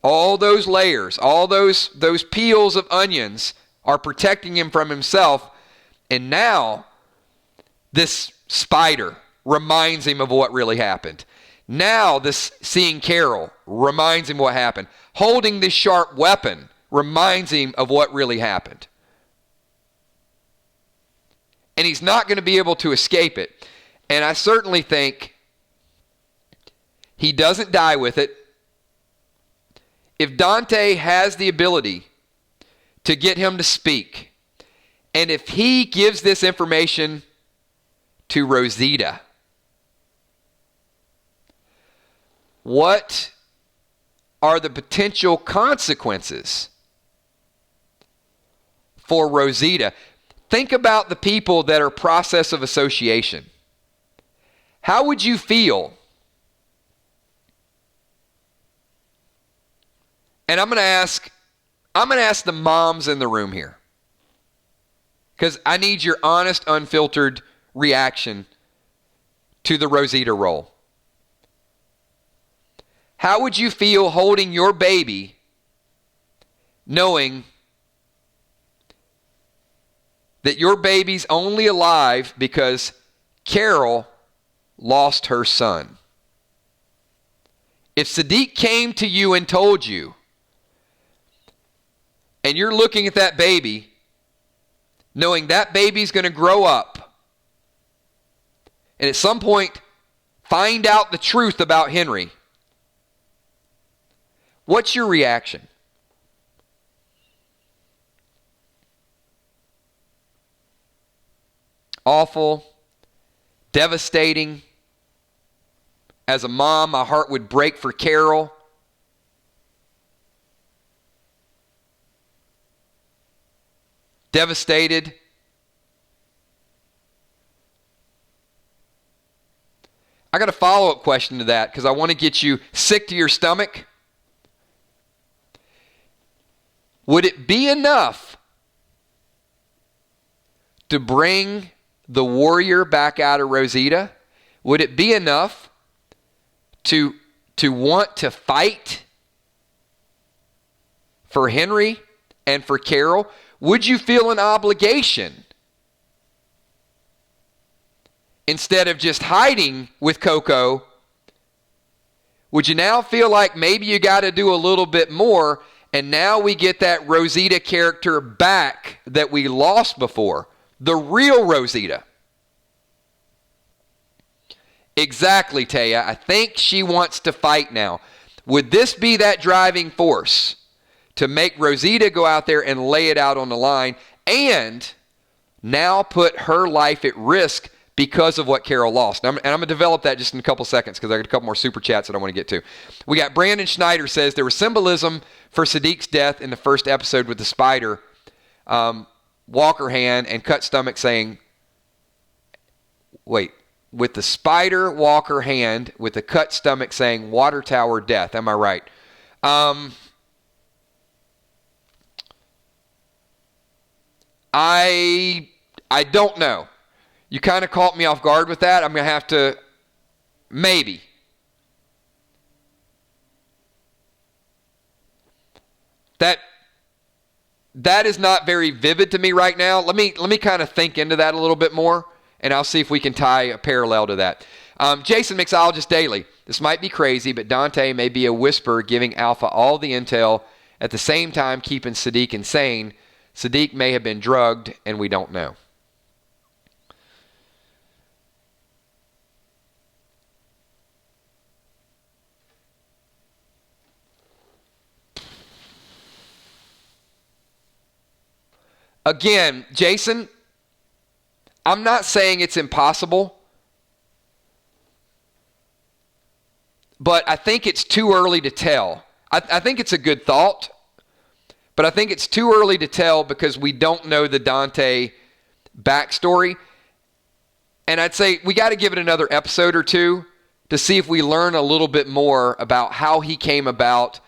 All those layers, all those peels of onions are protecting him from himself. And now this spider reminds him of what really happened. Now this seeing Carol reminds him what happened. Holding this sharp weapon reminds him of what really happened. And he's not going to be able to escape it. And I certainly think he doesn't die with it. If Dante has the ability to get him to speak, and if he gives this information to Rosita, what are the potential consequences for Rosita? Think about the people that are process of association. How would you feel? And I'm going to ask the moms in the room here, because I need your honest, unfiltered reaction to the Rosita role. How would you feel holding your baby knowing that your baby's only alive because Carol lost her son? If Siddiq came to you and told you, and you're looking at that baby, knowing that baby's going to grow up, and at some point find out the truth about Henry, what's your reaction? Awful, devastating. As a mom, my heart would break for Carol. Devastated. I got a follow-up question to that because I want to get you sick to your stomach. Would it be enough to bring the warrior back out of Rosita? Would it be enough to to want to fight for Henry and for Carol? Would you feel an obligation instead of just hiding with Coco? Would you now feel like maybe you got to do a little bit more, and now we get that Rosita character back that we lost before? The real Rosita. Exactly, Taya. I think she wants to fight now. Would this be that driving force to make Rosita go out there and lay it out on the line and now put her life at risk because of what Carol lost? And I'm going to develop that just in a couple seconds because I got a couple more super chats that I want to get to. We got Brandon Schneider says there was symbolism for Siddiq's death in the first episode with the spider Walker hand and cut stomach saying, with the spider Walker hand with the cut stomach saying water tower death. Am I right? I don't know. You kind of caught me off guard with that. I'm going to have to, maybe. That is not very vivid to me right now. Let me kind of think into that a little bit more, and I'll see if we can tie a parallel to that. Jason Mixologist Daily. This might be crazy, but Dante may be a whisper giving Alpha all the intel at the same time keeping Siddiq insane. Siddiq may have been drugged, and we don't know. Again, Jason, I'm not saying it's impossible, but I think it's too early to tell. I think it's a good thought, but I think it's too early to tell because we don't know the Dante backstory. And I'd say we got to give it another episode or two to see if we learn a little bit more about how he came about.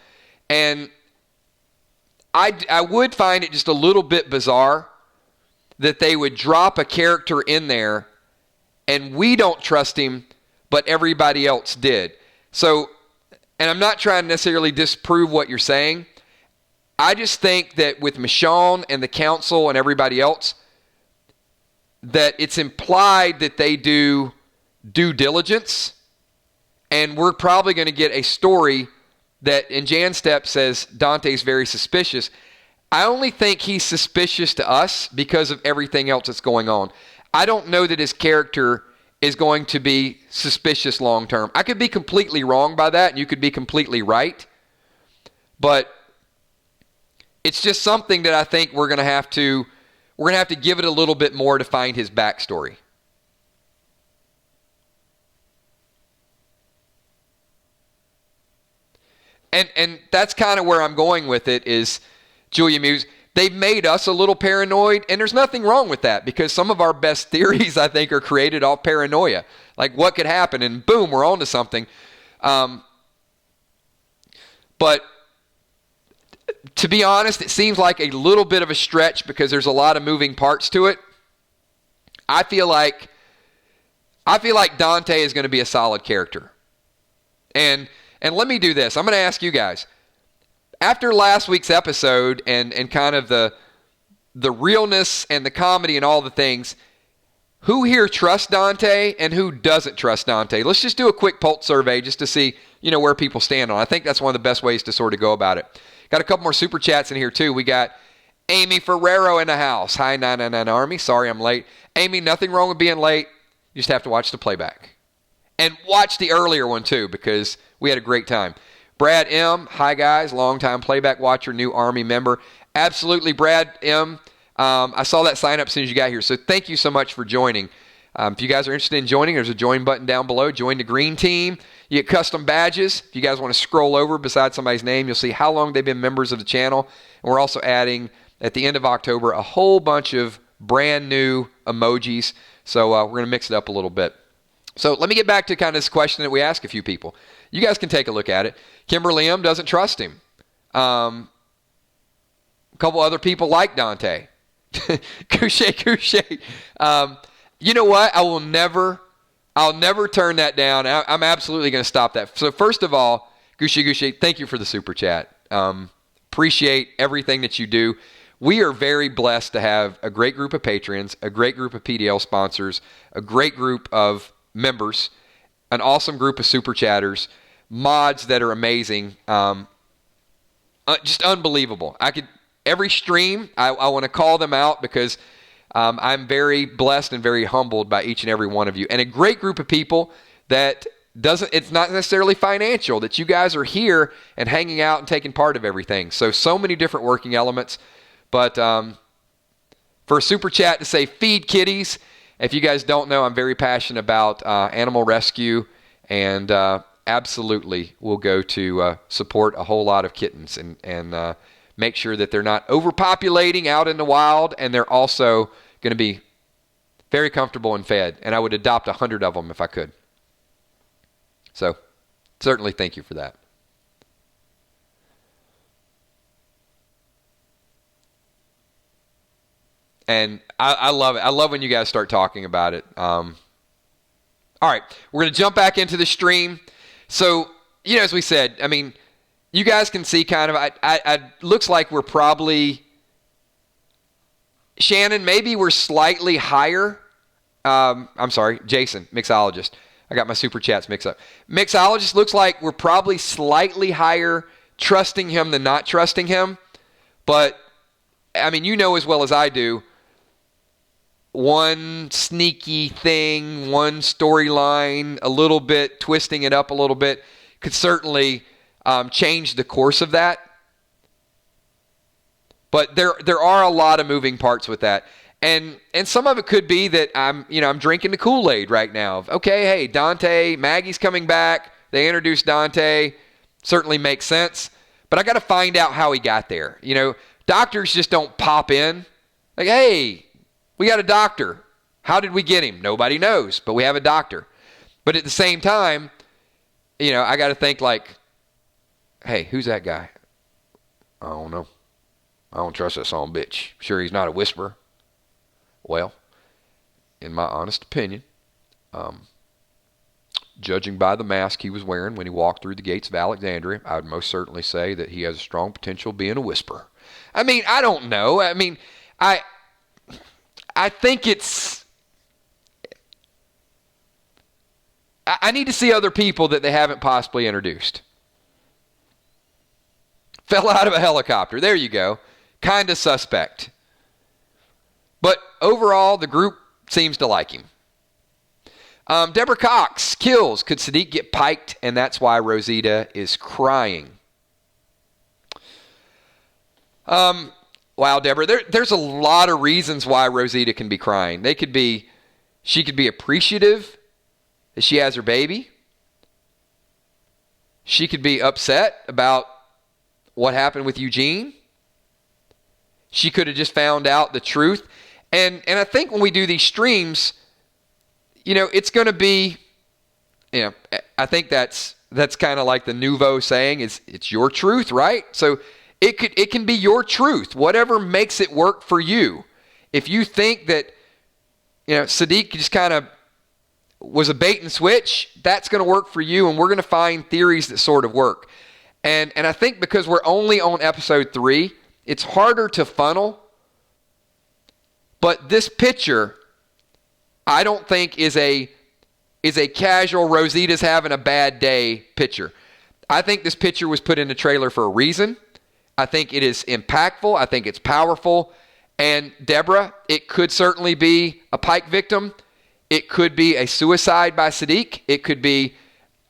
And I would find it just a little bit bizarre that they would drop a character in there and we don't trust him, but everybody else did. So, and I'm not trying to necessarily disprove what you're saying. I just think that with Michonne and the council and everybody else, that it's implied that they do due diligence, and we're probably going to get a story that in Jan's step says Dante's very suspicious. I only think he's suspicious to us because of everything else that's going on. I don't know that his character is going to be suspicious long term. I could be completely wrong by that, and you could be completely right. But it's just something that I think we're going to have to give it a little bit more to find his backstory. And that's kind of where I'm going with it is, Julia Muse, they've made us a little paranoid, and there's nothing wrong with that because some of our best theories, I think, are created off paranoia. Like what could happen, and boom, we're on to something. But to be honest, it seems like a little bit of a stretch because there's a lot of moving parts to it. I feel like Dante is going to be a solid character. And let me do this. I'm going to ask you guys. After last week's episode and kind of the realness and the comedy and all the things, who here trusts Dante and who doesn't trust Dante? Let's just do a quick pulse survey just to see, where people stand on it. I think that's one of the best ways to sort of go about it. Got a couple more super chats in here too. We got Amy Ferrero in the house. Hi, 999 Army. Sorry I'm late. Amy, nothing wrong with being late. You just have to watch the playback. And watch the earlier one too because we had a great time. Brad M. Hi, guys. Longtime playback watcher, new Army member. Absolutely, Brad M. I saw that sign up as soon as you got here. So thank you so much for joining. If you guys are interested in joining, there's a join button down below. Join the green team. You get custom badges. If you guys want to scroll over beside somebody's name, you'll see how long they've been members of the channel. And we're also adding, at the end of October, a whole bunch of brand new emojis. So we're going to mix it up a little bit. So let me get back to kind of this question that we asked a few people. You guys can take a look at it. Kimberly M. doesn't trust him. A couple other people like Dante. Couche. You know what? I will never I'll never turn that down. I'm absolutely going to stop that. So first of all, Gushi, thank you for the super chat. Appreciate everything that you do. We are very blessed to have a great group of patrons, a great group of PDL sponsors, a great group of members, an awesome group of super chatters, mods that are amazing, just unbelievable. Every stream, I want to call them out because I'm very blessed and very humbled by each and every one of you. And a great group of people that it's not necessarily financial, that you guys are here and hanging out and taking part of everything. So many different working elements. But for a super chat to say feed kitties, if you guys don't know, I'm very passionate about animal rescue, and absolutely will go to support a whole lot of kittens and make sure that they're not overpopulating out in the wild, and they're also going to be very comfortable and fed. And I would adopt 100 of them if I could. So certainly thank you for that. And I love it. I love when you guys start talking about it. All right, we're going to jump back into the stream. So, as we said, I mean, you guys can see kind of, looks like we're probably, Shannon, maybe we're slightly higher. I'm sorry, Jason, mixologist. I got my super chats mixed up. Mixologist, looks like we're probably slightly higher trusting him than not trusting him. But, I mean, you know as well as I do, one sneaky thing, one storyline, a little bit, twisting it up a little bit, could certainly change the course of that. But there are a lot of moving parts with that. And some of it could be that I'm drinking the Kool-Aid right now. Okay, hey, Dante, Maggie's coming back. They introduced Dante. Certainly makes sense. But I got to find out how he got there. Doctors just don't pop in. Like, hey, we got a doctor. How did we get him? Nobody knows, but we have a doctor. But at the same time, I got to think like, hey, who's that guy? I don't know. I don't trust that son of a bitch. Sure, he's not a whisperer. Well, in my honest opinion, judging by the mask he was wearing when he walked through the gates of Alexandria, I would most certainly say that he has a strong potential of being a whisperer. I mean, I don't know. I mean, I think it's... I need to see other people that they haven't possibly introduced. Fell out of a helicopter. There you go. Kind of suspect. But overall, the group seems to like him. Deborah Cox kills. Could Siddiq get piked? And that's why Rosita is crying. Wow, Deborah, there's a lot of reasons why Rosita can be crying. She could be appreciative that she has her baby. She could be upset about what happened with Eugene. She could have just found out the truth. And I think when we do these streams, it's going to be, I think that's kind of like the nouveau saying, it's your truth, right? So it can be your truth, whatever makes it work for you. If you think that, Siddiq just kind of was a bait and switch, that's going to work for you, and we're going to find theories that sort of work. And I think because we're only on episode 3, it's harder to funnel. But this picture, I don't think is a casual Rosita's having a bad day picture. I think this picture was put in the trailer for a reason. I think it is impactful. I think it's powerful. And Deborah, it could certainly be a Pike victim. It could be a suicide by Siddiq. It could be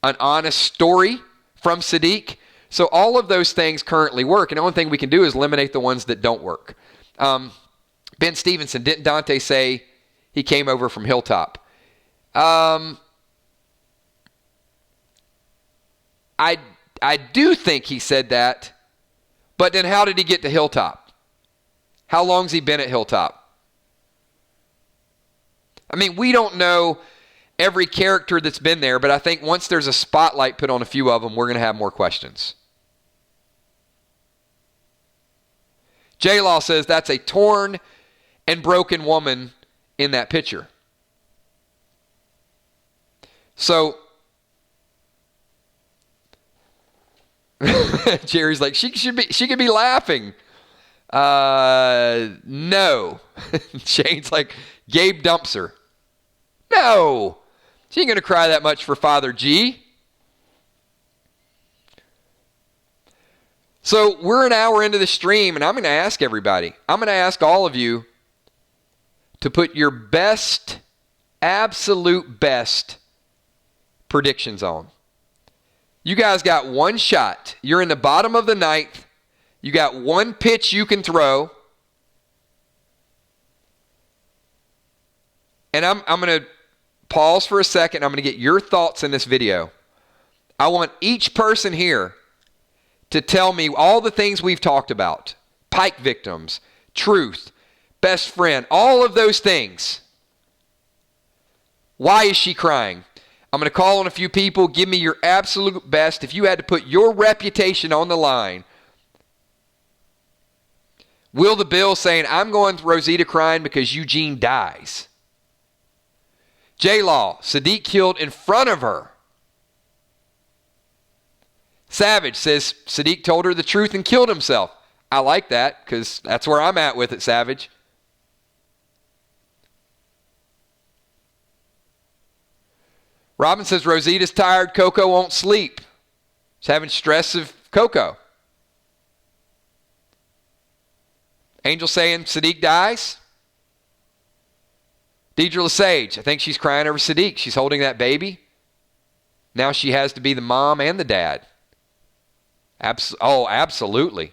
an honest story from Siddiq. So all of those things currently work. And the only thing we can do is eliminate the ones that don't work. Ben Stevenson, didn't Dante say he came over from Hilltop? I do think he said that. But then how did he get to Hilltop? How long's he been at Hilltop? I mean, we don't know every character that's been there, but I think once there's a spotlight put on a few of them, we're going to have more questions. J-Law says that's a torn and broken woman in that picture. So Jerry's like, she could be laughing. No. Shane's like, Gabe dumps her. No. She ain't going to cry that much for Father G. So we're an hour into the stream, and I'm going to ask everybody. I'm going to ask all of you to put your best, absolute best predictions on. You guys got one shot. You're in the bottom of the ninth. You got one pitch you can throw. And I'm going to pause for a second. I'm going to get your thoughts in this video. I want each person here to tell me all the things we've talked about. Pike victims, truth, best friend, all of those things. Why is she crying? I'm going to call on a few people. Give me your absolute best. If you had to put your reputation on the line. Will the Bill saying, I'm going to Rosita crying because Eugene dies. J-Law, Siddiq killed in front of her. Savage says Siddiq told her the truth and killed himself. I like that because that's where I'm at with it, Savage. Robin says Rosita's tired. Coco won't sleep. She's having stress of Coco. Angel saying Siddiq dies. Deidre Lesage, I think she's crying over Siddiq. She's holding that baby. Now she has to be the mom and the dad. Absolutely.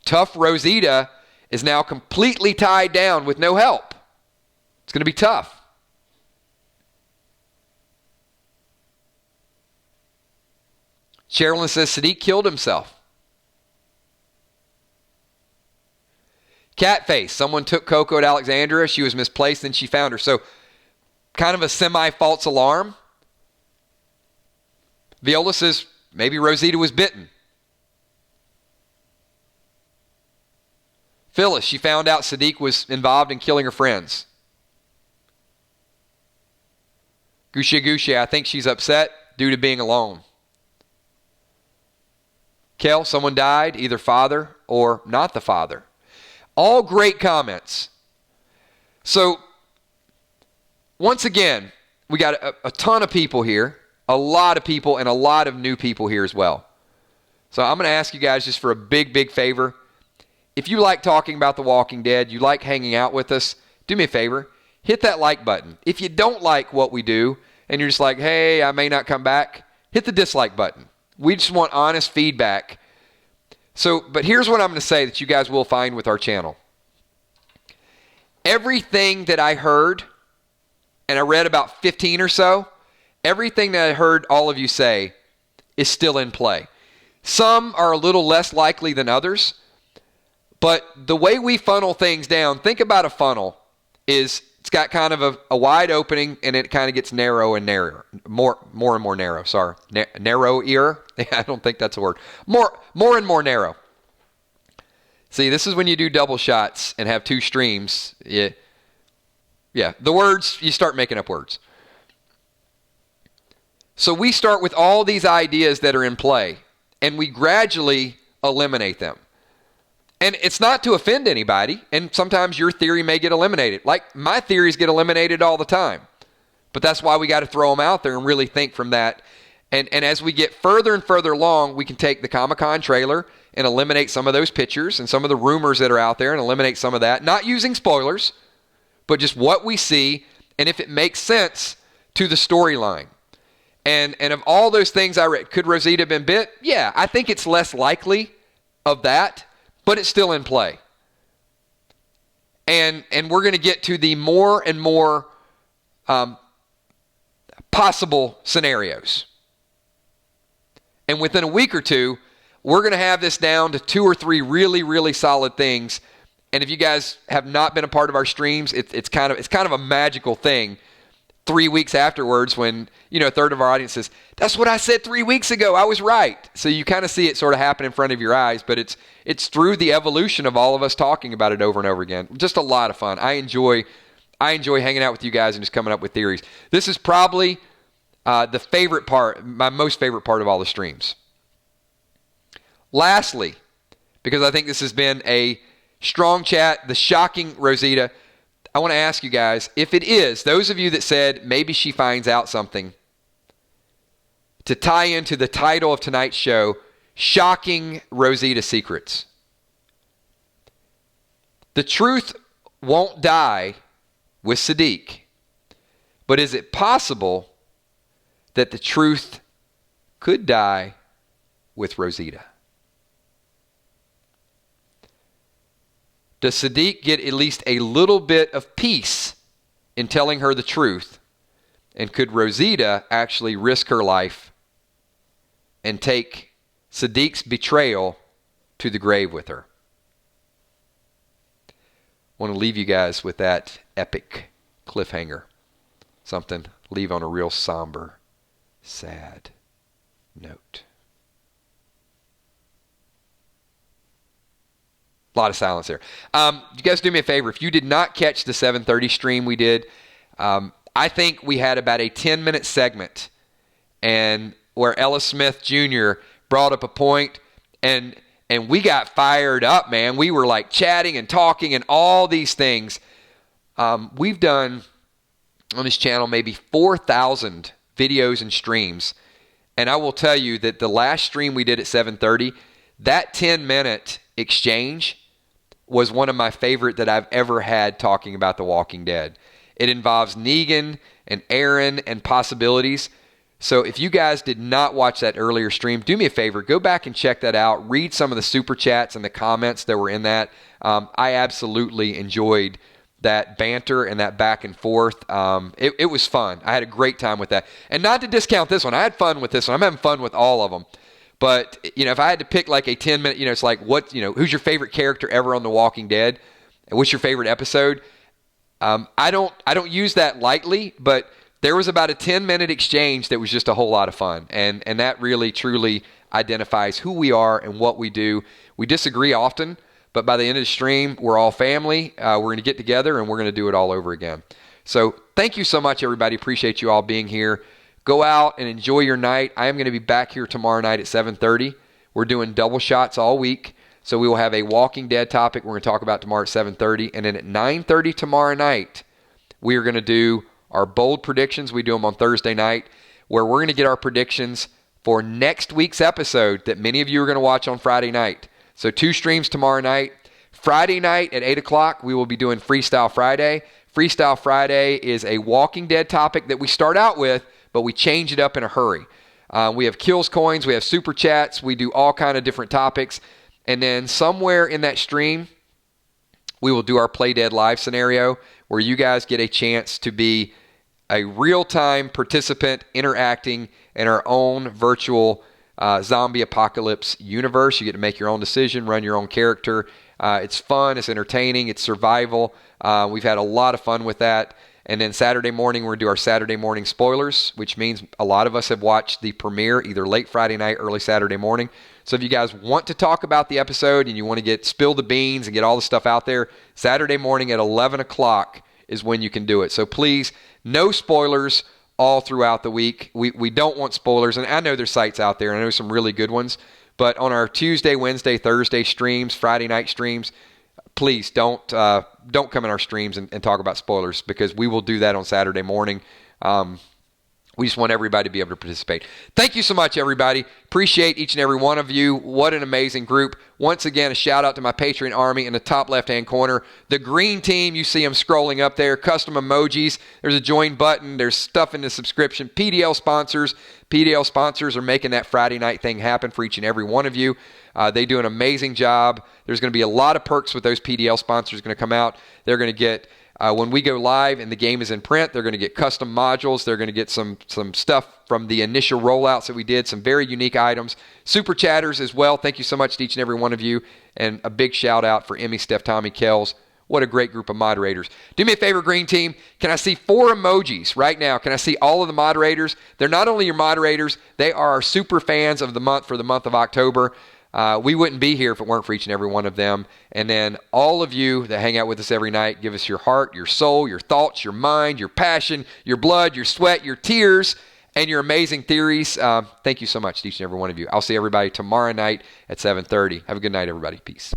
Tough Rosita is now completely tied down with no help. It's going to be tough. Sherilyn says Siddiq killed himself. Catface, someone took Coco at Alexandria. She was misplaced, and she found her. So kind of a semi-false alarm. Viola says maybe Rosita was bitten. Phyllis, she found out Siddiq was involved in killing her friends. Gushe, I think she's upset due to being alone. Kel, someone died, either father or not the father. All great comments. So, once again, we got a ton of people here, a lot of people, and a lot of new people here as well. So I'm going to ask you guys just for a big, big favor. If you like talking about The Walking Dead, you like hanging out with us, do me a favor, hit that like button. If you don't like what we do, and you're just like, hey, I may not come back, hit the dislike button. We just want honest feedback. So, but here's what I'm going to say that you guys will find with our channel. Everything that I heard, and I read about 15 or so, everything that I heard all of you say is still in play. Some are a little less likely than others, but the way we funnel things down, think about a funnel, is it's got kind of a wide opening, and it kind of gets narrow and narrower. More and more narrow, sorry. Narrow ear? I don't think that's a word. More and more narrow. See, this is when you do double shots and have two streams. Yeah, the words, you start making up words. So we start with all these ideas that are in play, and we gradually eliminate them. And it's not to offend anybody, and sometimes your theory may get eliminated. Like my theories get eliminated all the time. But that's why we got to throw them out there and really think from that. And as we get further and further along, we can take the Comic-Con trailer and eliminate some of those pictures and some of the rumors that are out there and eliminate some of that. Not using spoilers, but just what we see and if it makes sense to the storyline. And of all those things I read, could Rosita have been bit? Yeah, I think it's less likely of that. But it's still in play. And we're going to get to the more and more possible scenarios. And within a week or two, we're going to have this down to 2 or 3 really, really solid things. And if you guys have not been a part of our streams, it's kind of a magical thing. 3 weeks afterwards when, a third of our audience says, that's what I said 3 weeks ago. I was right. So you kind of see it sort of happen in front of your eyes, but it's through the evolution of all of us talking about it over and over again. Just a lot of fun. I enjoy hanging out with you guys and just coming up with theories. This is probably The favorite part, my most favorite part of all the streams. Lastly, because I think this has been a strong chat, the shocking Rosita, I want to ask you guys, if it is, those of you that said maybe she finds out something, to tie into the title of tonight's show, Shocking Rosita Secrets. The truth won't die with Siddiq, but is it possible that the truth could die with Rosita? Does Siddiq get at least a little bit of peace in telling her the truth? And could Rosita actually risk her life and take Siddiq's betrayal to the grave with her? I want to leave you guys with that epic cliffhanger. Something leave on a real somber, sad note. A lot of silence there. You guys do me a favor. If you did not catch the 7:30 stream we did, I think we had about a 10-minute segment and where Ella Smith Jr. brought up a point, and we got fired up, man. We were like chatting and talking and all these things. We've done on this channel maybe 4,000 videos and streams, and I will tell you that the last stream we did at 7:30, that 10-minute exchange was one of my favorite that I've ever had talking about The Walking Dead. It involves Negan and Aaron and possibilities. So if you guys did not watch that earlier stream, do me a favor, go back and check that out. Read some of the super chats and the comments that were in that. I absolutely enjoyed that banter and that back and forth. It was fun. I had a great time with that. And not to discount this one, I had fun with this one. I'm having fun with all of them. But, if I had to pick like a 10-minute, it's like, who's your favorite character ever on The Walking Dead? And what's your favorite episode? I don't use that lightly, but there was about a 10-minute exchange that was just a whole lot of fun. And that really, truly identifies who we are and what we do. We disagree often, but by the end of the stream, we're all family. We're going to get together and we're going to do it all over again. So thank you so much, everybody. Appreciate you all being here. Go out and enjoy your night. I am going to be back here tomorrow night at 7:30. We're doing double shots all week. So we will have a Walking Dead topic we're going to talk about tomorrow at 7:30. And then at 9:30 tomorrow night, we are going to do our bold predictions. We do them on Thursday night, where we're going to get our predictions for next week's episode that many of you are going to watch on Friday night. So 2 streams tomorrow night. Friday night at 8 o'clock, we will be doing Freestyle Friday. Freestyle Friday is a Walking Dead topic that we start out with, but we change it up in a hurry. We have kills coins, we have super chats, we do all kind of different topics. And then somewhere in that stream, we will do our Play Dead Live scenario where you guys get a chance to be a real-time participant interacting in our own virtual zombie apocalypse universe. You get to make your own decision, run your own character. It's fun, it's entertaining, it's survival. We've had a lot of fun with that. And then Saturday morning, we're going to do our Saturday morning spoilers, which means a lot of us have watched the premiere either late Friday night, early Saturday morning. So if you guys want to talk about the episode and you want to spill the beans and get all the stuff out there, Saturday morning at 11 o'clock is when you can do it. So please, no spoilers all throughout the week. We don't want spoilers. And I know there's sites out there, and I know some really good ones. But on our Tuesday, Wednesday, Thursday streams, Friday night streams, please don't come in our streams and talk about spoilers, because we will do that on Saturday morning. We just want everybody to be able to participate. Thank you so much, everybody. Appreciate each and every one of you. What an amazing group. Once again, a shout out to my Patreon army in the top left-hand corner. The green team, you see them scrolling up there. Custom emojis. There's a join button. There's stuff in the subscription. PDL sponsors. PDL sponsors are making that Friday night thing happen for each and every one of you. They do an amazing job. There's going to be a lot of perks with those PDL sponsors going to come out. They're going to get, when we go live and the game is in print, they're going to get custom modules. They're going to get some stuff from the initial rollouts that we did, some very unique items. Super chatters as well. Thank you so much to each and every one of you. And a big shout out for Emmy, Steph, Tommy, Kells. What a great group of moderators. Do me a favor, green team. Can I see 4 emojis right now? Can I see all of the moderators? They're not only your moderators, they are our super fans of the month for the month of October. We wouldn't be here if it weren't for each and every one of them. And then all of you that hang out with us every night, give us your heart, your soul, your thoughts, your mind, your passion, your blood, your sweat, your tears, and your amazing theories. Thank you so much to each and every one of you. I'll see everybody tomorrow night at 7:30. Have a good night, everybody. Peace.